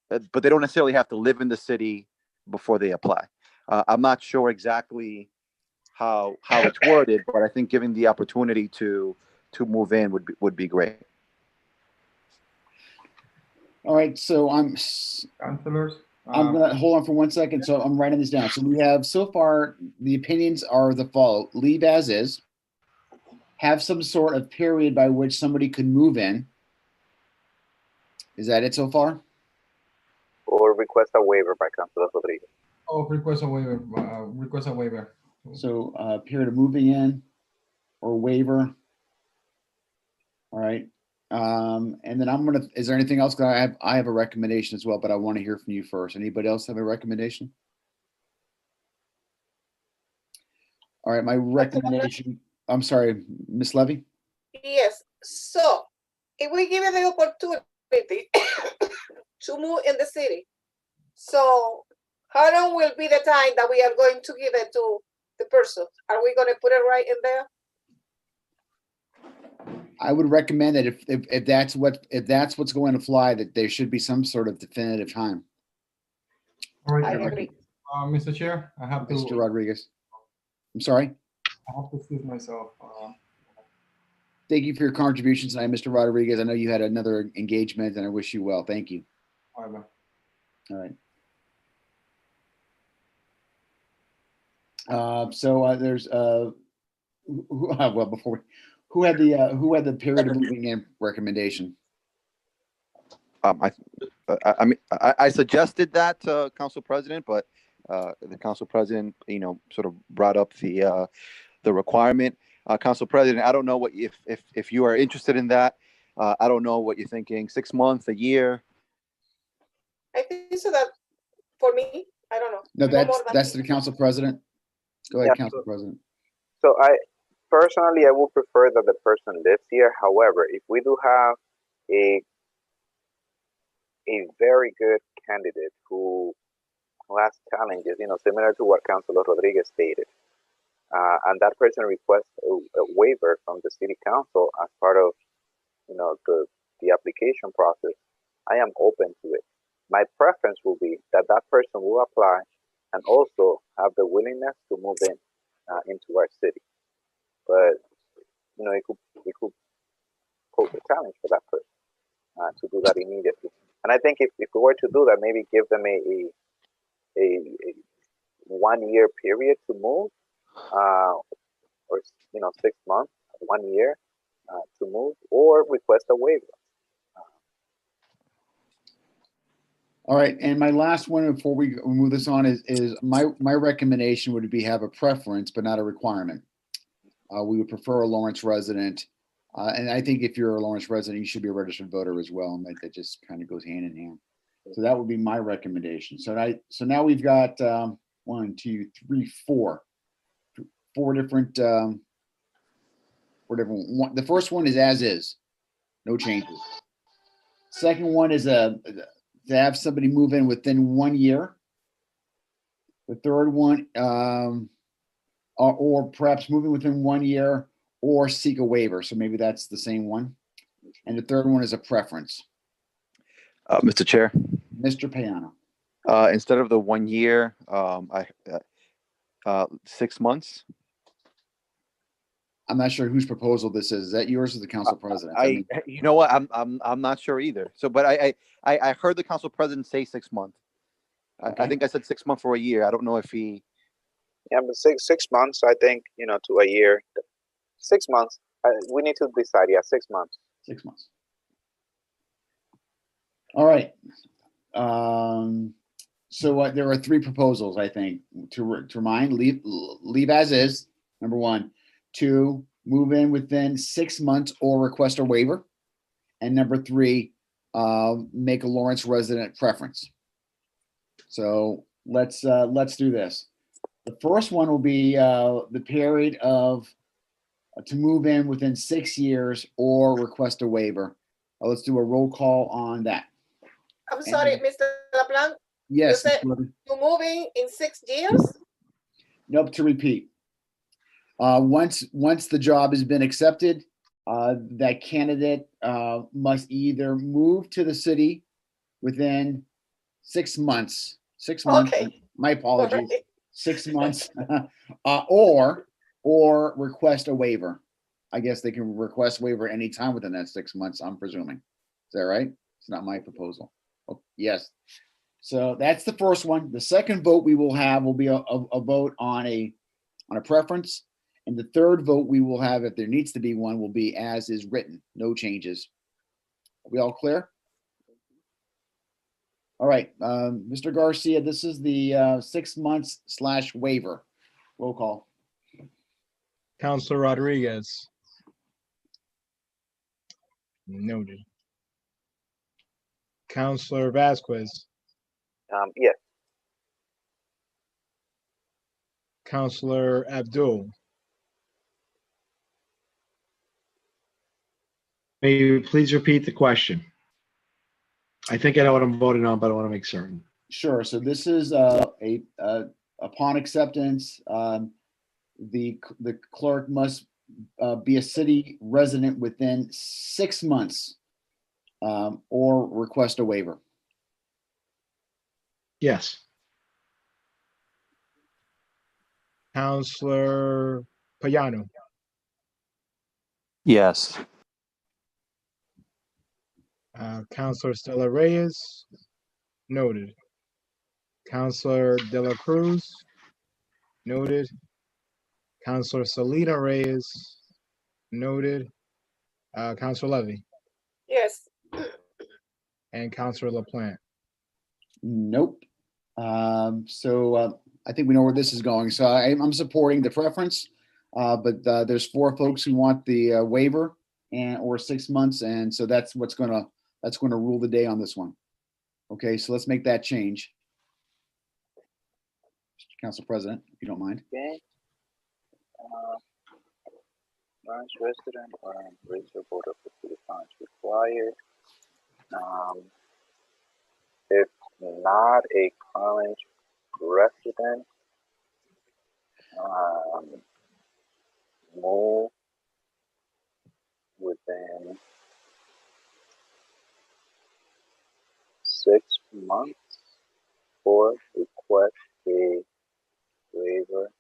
but they don't necessarily have to live in the city before they apply. I'm not sure exactly how it's worded, but I think giving the opportunity to move in would be great. All right, so Councilors, I'm gonna hold on for 1 second. So I'm writing this down. So we have so far the opinions are the follow: leave as is, have some sort of period by which somebody could move in. Is that it so far? Or request a waiver by Councilor Rodriguez. oh, request a waiver. Request a waiver. So period of moving in or waiver. All right. And then is there anything else? I have a recommendation as well, but I want to hear from you first. Anybody else have a recommendation? All right, my recommendation, I'm sorry, Ms. Levy? Yes, so if we give it the opportunity to move in the city, so how long will be the time that we are going to give it to the person? Are we gonna put it right in there? I would recommend that if that's what's going to fly, that there should be some sort of definitive time. All I right, agree. Mr. Chair, I have Mr. to Rodriguez. I'm sorry. excuse myself. Thank you for your contributions tonight, Mr. Rodriguez. I know you had another engagement and I wish you well. Thank you. Bye-bye. All right. So there's well, before who had the period of moving in recommendation? I suggested that to Council President, but the Council President, you know, sort of brought up the requirement. Council President, I don't know what if you are interested in that. I don't know what you're thinking. 6 months, a year. I think so that for me, I don't know. No, more than that's the Council President. Go ahead, Council President. So I personally, I would prefer that the person lives here. However, if we do have a very good candidate who has challenges, you know, similar to what Councilor Rodriguez stated, and that person requests a waiver from the city council as part of, you know, the application process, I am open to it. My preference will be that that person will apply and also have the willingness to move into our city. But you know, it could pose a challenge for that person to do that immediately. And I think if we were to do that, maybe give them a 1 year period to move, or you know, 6 months, 1 year to move, or request a waiver. All right, and my last one before we move this on is my recommendation would be have a preference but not a requirement. We would prefer a Lawrence resident, and I think if you're a Lawrence resident, you should be a registered voter as well, and that just kind of goes hand in hand. So that would be my recommendation. So now we've got 1, 2, 3, 4 different. The first one is as is, no changes. Second one is to have somebody move in within 1 year. The third one, or perhaps moving within 1 year or seek a waiver. So maybe that's the same one. And the third one is a preference. Mr. Chair, Mr. Payano. instead of the 1 year, 6 months. I'm not sure whose proposal this is. Is that yours or the council president? You know what? I'm not sure either. So, but I heard the council president say 6 months. Okay. I think I said 6 months for a year. I don't know if he. Yeah, but six months, I think, to a year. 6 months. We need to decide. Yeah, 6 months. 6 months. All right. So there are three proposals, I think, to remind, leave as is, number one. Two, move in within 6 months or request a waiver. And number three, make a Lawrence resident preference. So let's do this. The first one will be the period of to move in within 6 years or request a waiver. Let's do a roll call on that. I'm sorry, Mr. LeBlanc, Yes. you said you're moving in 6 years? Nope, to repeat. Once the job has been accepted, that candidate must either move to the city within 6 months. 6 months. Okay. My apologies. Alright. 6 months, or request a waiver. I guess they can request waiver anytime within that 6 months, I'm presuming. Is that right? It's not my proposal. Oh, yes. So that's the first one. The second vote we will have will be a vote on a preference. And the third vote we will have, if there needs to be one, will be as is written, no changes. Are we all clear? All right, Mr. Garcia, this is the 6 months / waiver. Roll call. Counselor Rodriguez. Noted. Counselor Vasquez. Yes. Counselor Abdul. May you please repeat the question? I think I know what I'm voting on, but I want to make certain. Sure. So this is upon acceptance, the clerk must be a city resident within 6 months, or request a waiver. Yes. Counselor Payano. Yes. Counselor Stella Reyes. Noted. Counselor De La Cruz. Noted. Counselor Selena Reyes. Noted. Counselor Levy. Yes. And Counselor LaPlante. Nope. So I think we know where this is going. So I'm supporting the preference, but there's 4 folks who want the waiver or 6 months, and so that's going to rule the day on this one. Okay, so let's make that change. Mr. Council President, if you don't mind. Okay. Lawrence resident or registered voter for city funds required. If not a current resident, move within 6 months or request a waiver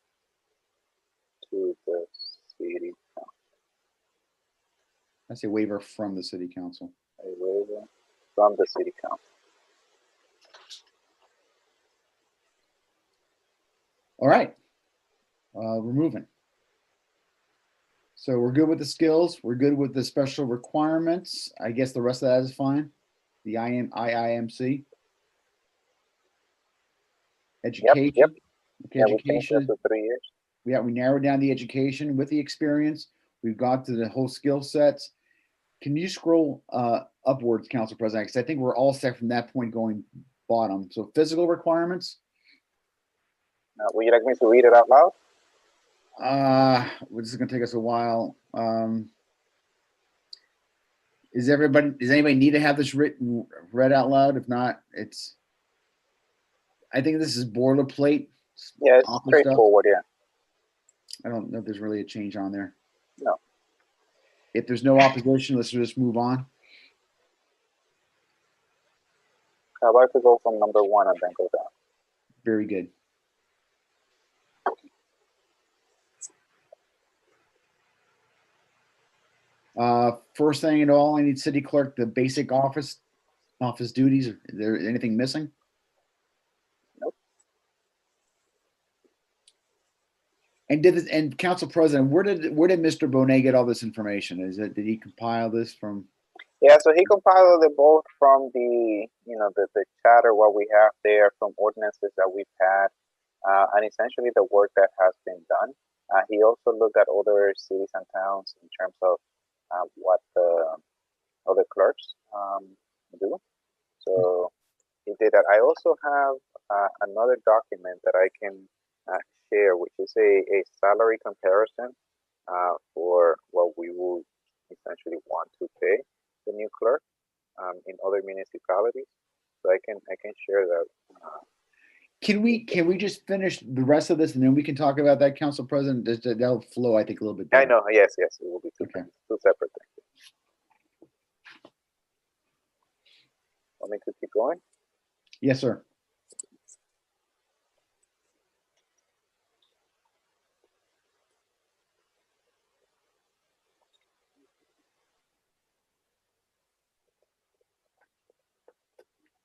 to the city council. I say waiver from the city council. A waiver from the city council. All right. We're moving. So we're good with the skills. We're good with the special requirements. I guess the rest of that is fine. The IIMC. Education. Yep. Okay, Yeah, we finished education. after 3 years. Yeah, we narrowed down the education with the experience. We've got to the whole skill sets. Can you scroll upwards, Council President? Because I think we're all set from that point going bottom. So physical requirements. Would you like me to read it out loud? This is going to take us a while. Does anybody need to have this read out loud? If not, I think this is boilerplate. Yeah, it's office stuff. straightforward. Yeah. I don't know if there's really a change on there. No. If there's no opposition, let's just move on. I'd like to go from number 1 and then go down. Very good. First thing at all, I need city clerk, the basic office duties. Is there anything missing? Nope. And council president, where did Mr. Bonet get all this information? Did he compile this from? Yeah, so he compiled it both from the charter, what we have there, from ordinances that we've had, and essentially the work that has been done. He also looked at other cities and towns in terms of what the other clerks do. So he did that. I also have another document that I can share, which is a salary comparison for what we will essentially want to pay the new clerk in other municipalities. So I can share that. Can we just finish the rest of this and then we can talk about that, council president? That'll flow, I think, a little bit better. I know. Yes, it will be two separate things. Want me to keep going? Yes, sir.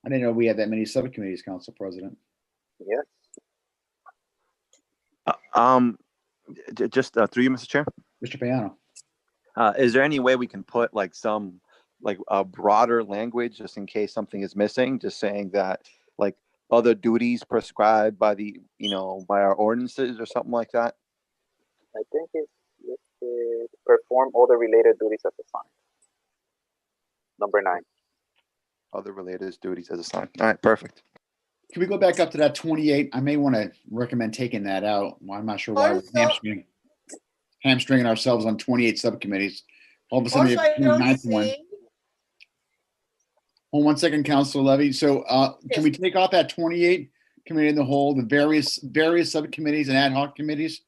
I didn't know we had that many subcommittees, council president. Yes. Just through you, Mr. Chair. Mr. Payano. Is there any way we can put like some broader language just in case something is missing? Just saying that like other duties prescribed by by our ordinances or something like that. I think it's perform all the related duties as assigned. Number 9. Other related duties as assigned. All right, perfect. Can we go back up to that 28? I may want to recommend taking that out. I'm not sure why we're hamstringing ourselves on 28 subcommittees. All of a sudden, Also, I the don't ninth one. see, Hold 1 second, Councilor Levy. So can we take off that 28 committee in the whole, the various subcommittees and ad hoc committees?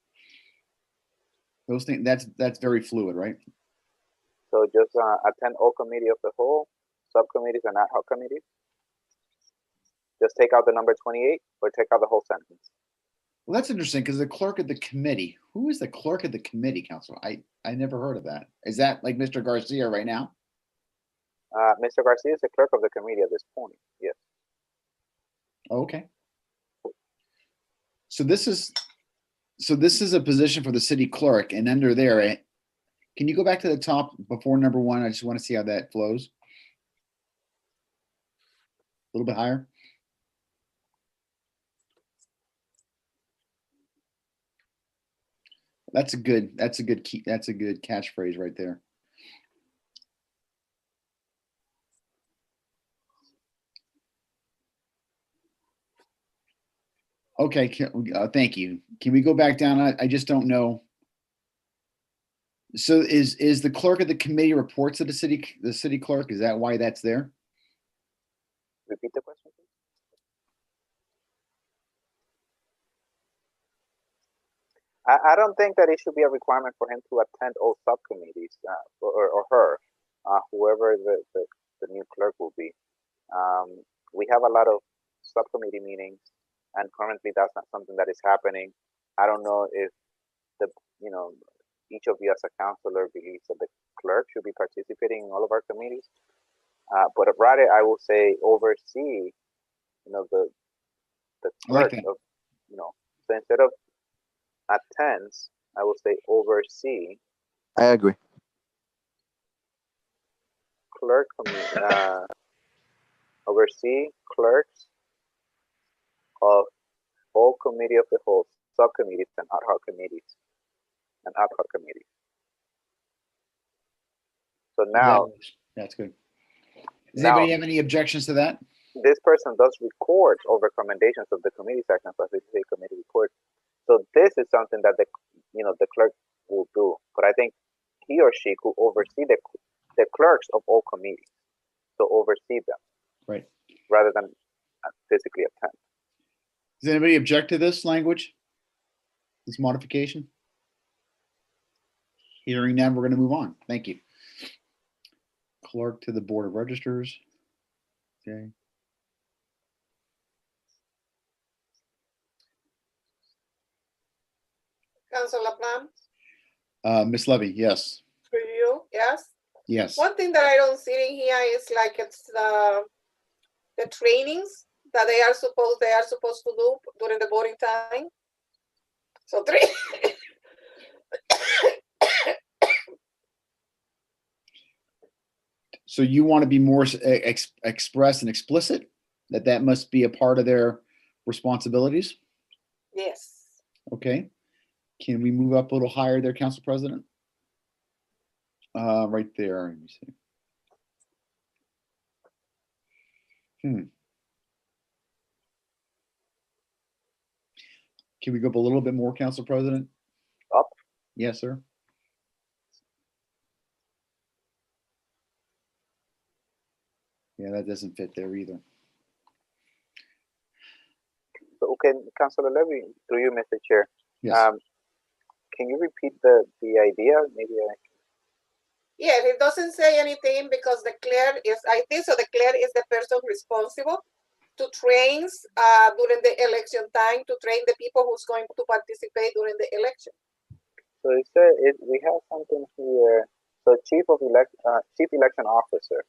Those things, that's very fluid, right? So just attend all committee of the whole, subcommittees and ad hoc committees. Just take out the number 28 or take out the whole sentence. Well, that's interesting because the clerk of the committee. Who is the clerk of the committee, Council? I never heard of that. Is that like Mr. Garcia right now? Mr. Garcia is the clerk of the committee at this point. Yes. Okay. So this is a position for the city clerk, and under there, can you go back to the top before number 1? I just want to see how that flows. A little bit higher. That's a good catchphrase right there. Okay, thank you. Can we go back down? I just don't know. So is the clerk of the committee reports to the city clerk? Is that why that's there? Repeat the question, please. I don't think that it should be a requirement for him to attend all subcommittees or her, whoever the new clerk will be. We have a lot of subcommittee meetings, and currently that's not something that is happening. I don't know if each of you as a counselor believes that the clerk should be participating in all of our committees, but rather I will say oversee, the clerk of, so instead of attends, I will say oversee. I agree. Clerk oversee clerks of all committee of the whole, subcommittees and ad hoc committees. So now that's good. Does anybody have any objections to that? This person does record all recommendations of the committee section of the committee report. So this is something that the clerk will do. But I think he or she could oversee the clerk clerks of all committees to oversee them Right. rather than physically attend. Does anybody object to this language? This modification? Hearing none, we're going to move on. Thank you. Clerk to the Board of Registers. Okay. Councilor Plum, Ms. Levy, yes. for you, yes? Yes. One thing that I don't see in here is like it's the trainings that they are supposed to do during the voting time. So three. So you want to be more express and explicit that must be a part of their responsibilities? Yes. Okay. Can we move up a little higher there, Council President? Right there. Let me see. Can we go up a little bit more, Council President? Up? Yes, sir. Yeah, that doesn't fit there either. So, okay, Councilor Levy, through you, Mr. Chair. Yes. Can you repeat the idea? Maybe Yeah, it doesn't say anything because the clerk is, I think so the clerk is the person responsible to train during the election time, to train the people who's going to participate during the election. So it said we have something here. So chief election officer.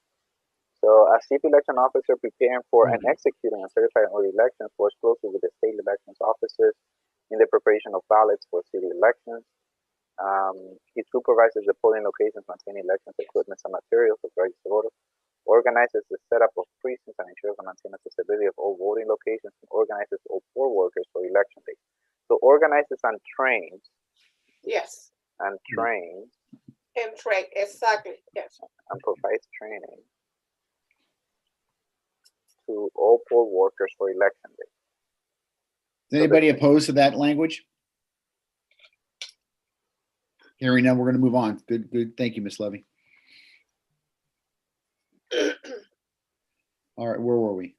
So as chief election officer preparing for and executing and certifying all elections, works closely with the state elections officers in the preparation of ballots for city elections. He supervises the polling locations, maintaining elections equipment and materials of registered voters, organizes the setup of precincts and ensures the maintenance accessibility of all voting locations, and organizes all poll workers for election day. So organizes and trains. Yes. And trains. And train, exactly, yes. And provides training to all poll workers for election day. Is anybody opposed to that language? Hearing none, we're going to move on. Good, good. Thank you, Ms. Levy. All right, where were we?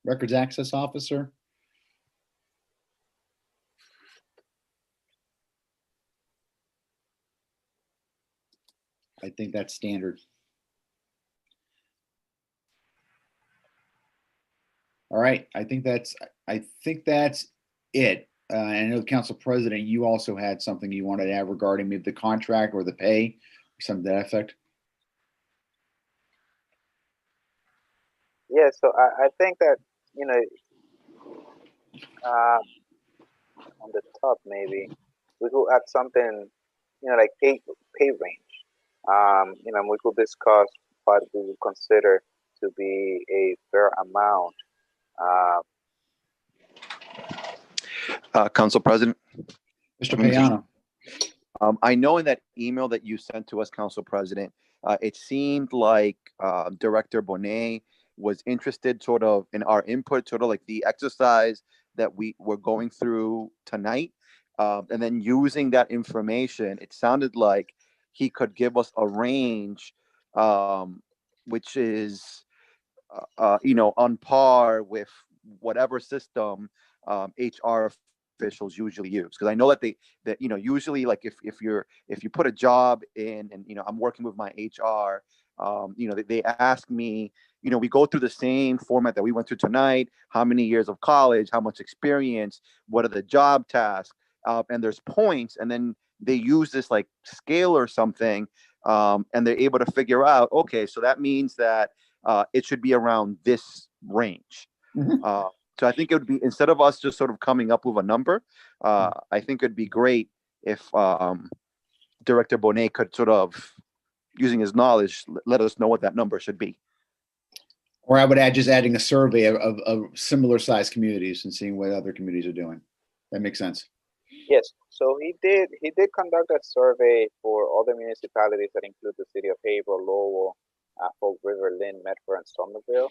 Records access officer. I think that's standard. All right, I think that's it. I know, Council President, you also had something you wanted to add regarding maybe the contract or the pay, or something to that effect. Yeah, so I think that, you know, on the top maybe we could add something, you know, like pay range. You know, we could discuss what we would consider to be a fair amount. Council President. Mr. Payano. I know in that email that you sent to us, Council President, it seemed like Director Bonet was interested sort of in our input, sort of like the exercise that we were going through tonight. And then using that information, it sounded like he could give us a range, which is, you know, on par with whatever system HR officials usually use. Because I know that you know, usually like if you put a job in, and you know, I'm working with my HR, you know, they ask me, you know, we go through the same format that we went through tonight: how many years of college, how much experience, what are the job tasks, and there's points, and then they use this like scale or something, and they're able to figure out, okay, so that means that it should be around this range. So I think it would be, instead of us just sort of coming up with a number, I think it'd be great if Director Bonet could sort of, using his knowledge, let us know what that number should be. Or I would add, just adding a survey of similar sized communities and seeing what other communities are doing. That makes sense. Yes, so he did conduct a survey for other municipalities that include the city of Haverhill, Lowell, Fall River, Lynn, Medford, and Somerville.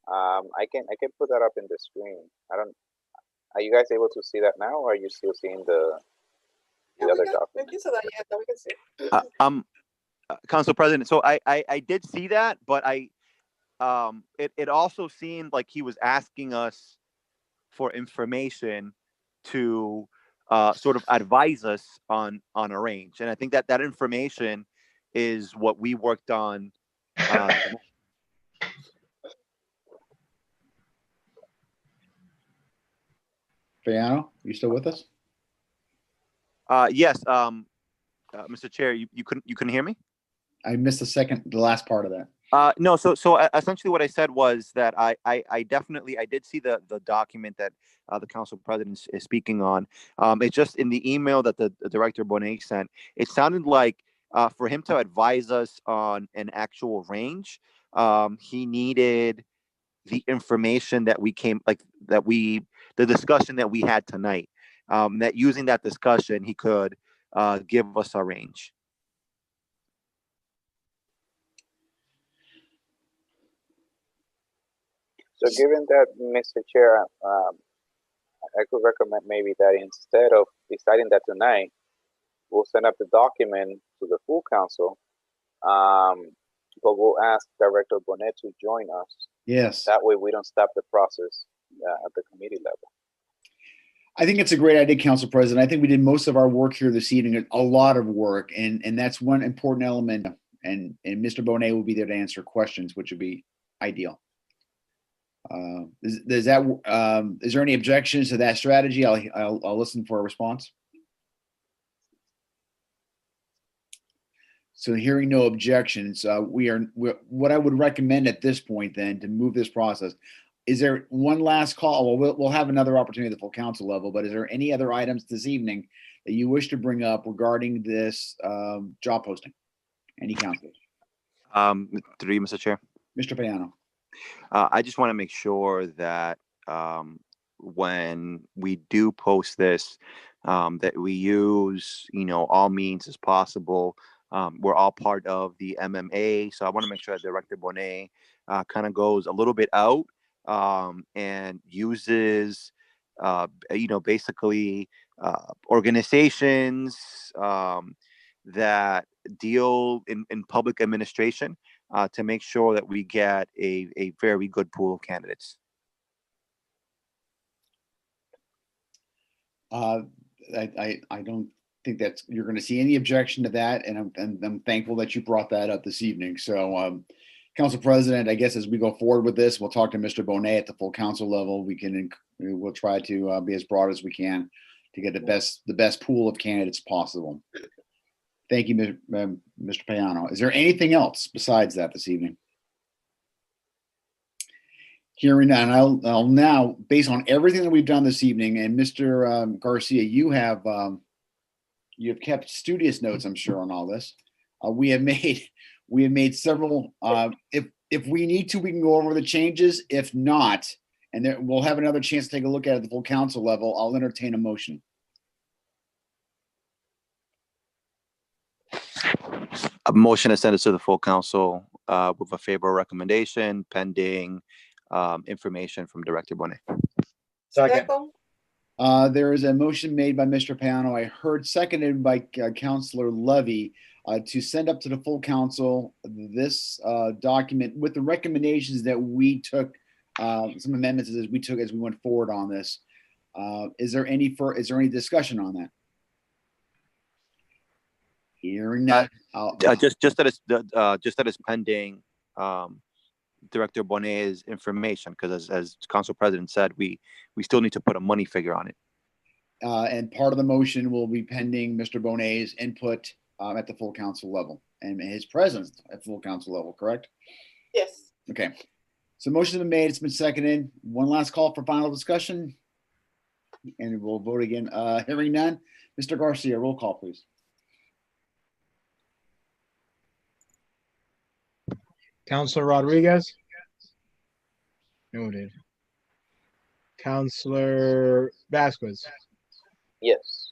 I can put that up in the screen. Are you guys able to see that now, or are you still seeing the other document? We can see. Council President, so I did see that, but it also seemed like he was asking us for information to sort of advise us on a range, and I think that information is what we worked on. Fayano, you still with us? Yes, Mr. Chair, you couldn't hear me? I missed the last part of that. No, so essentially what I said was that I definitely I did see the document that the council president is speaking on. It's just in the email that the Director Bonet sent, it sounded like for him to advise us on an actual range, he needed the information that the discussion that we had tonight. That using that discussion, he could give us a range. So given that, Mr. Chair, I could recommend maybe that instead of deciding that tonight, we'll send up the document to the full council, but we'll ask Director Bonet to join us. Yes. That way we don't stop the process at the committee level. I think it's a great idea, Council President. I think we did most of our work here this evening, a lot of work, and that's one important element. And Mr. Bonet will be there to answer questions, which would be ideal. Is there any objections to that strategy? I'll listen for a response. So hearing no objections, what I would recommend at this point then to move this process, is there one last call? Well, we'll have another opportunity at the full council level, but is there any other items this evening that you wish to bring up regarding this job posting? Any councilors? Through you, Mr. Chair. Mr. Payano. I just want to make sure that when we do post this, that we use, all means as possible. We're all part of the MMA, so I want to make sure that Director Bonet kind of goes a little bit out and uses, basically organizations that deal in public administration to make sure that we get a very good pool of candidates. I don't think you're going to see any objection to that, and I'm thankful that you brought that up this evening. So, Council President, I guess as we go forward with this, we'll talk to Mr. Bonet at the full council level. We'll try to be as broad as we can to get the best pool of candidates possible. Thank you, Mr. Payano. Is there anything else besides that this evening? Hearing none, I'll now, based on everything that we've done this evening, and Mr. Garcia, you have kept studious notes, I'm sure, on all this. We have made several. If we need to, we can go over the changes. If not, and then we'll have another chance to take a look at it at the full council level, I'll entertain a motion. A motion to send it to the full council with a favorable recommendation pending information from Director Bonet. Second. There is a motion made by Mr. Payano. I heard seconded by Councilor Levy to send up to the full council this document with the recommendations that we took, some amendments as we went forward on this. Is there any discussion on that? Hearing that, just that it's pending Director Bonet's information, because as Council President said, we still need to put a money figure on it. And part of the motion will be pending Mr. Bonet's input at the full council level and his presence at full council level, correct? Yes. Okay. So motion's been made, it's been seconded. One last call for final discussion. And we'll vote again. Hearing none. Mr. Garcia, roll call, please. Councilor Rodriguez? Noted. Councilor Vasquez? Yes.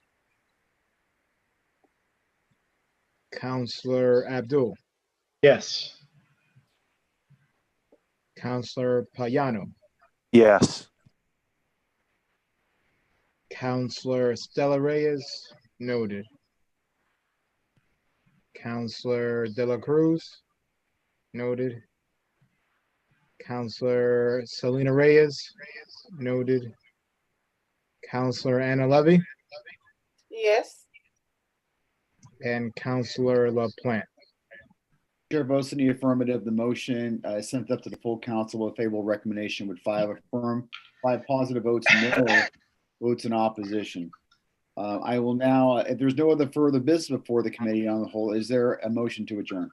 Councilor Abdul? Yes. Councilor Payano? Yes. Councilor Stella Reyes? Noted. Counselor De La Cruz, noted. Counselor Selena Reyes, noted. Counselor Anna Levy, Yes. and Counselor LaPlante. Chair votes in the affirmative. The motion is sent up to the full council with favorable recommendation with 5 affirm, 5 positive votes, no votes in opposition. I will now, if there's no other further business before the committee on the whole, is there a motion to adjourn?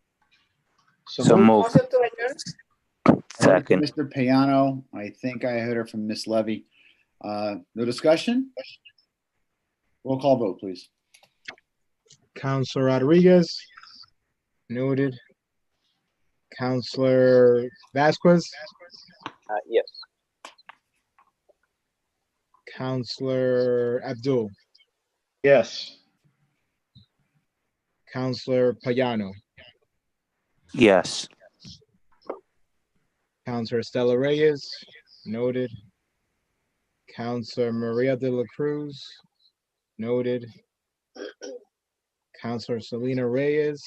So So moved. moved. Motion to adjourn. Second. Mr. Payano, I think I heard her from Miss Levy. No discussion? Roll call vote, please. Counselor Rodriguez, noted. Counselor Vasquez, Yes. Counselor Abdul, Yes. Counselor Payano, Yes. Counselor Estela Reyes, noted. Counselor Maria de la Cruz, noted. Counselor Selena Reyes,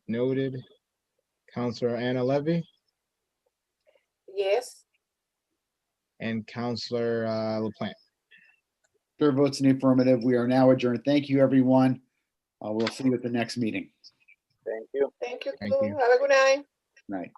noted. Counselor Anna Levy, Yes. and Counselor LaPlante. Chair votes in the affirmative. We are now adjourned. Thank you, everyone. We'll see you at the next meeting. Thank you. Thank you Thank too. you. Have a good night. Night.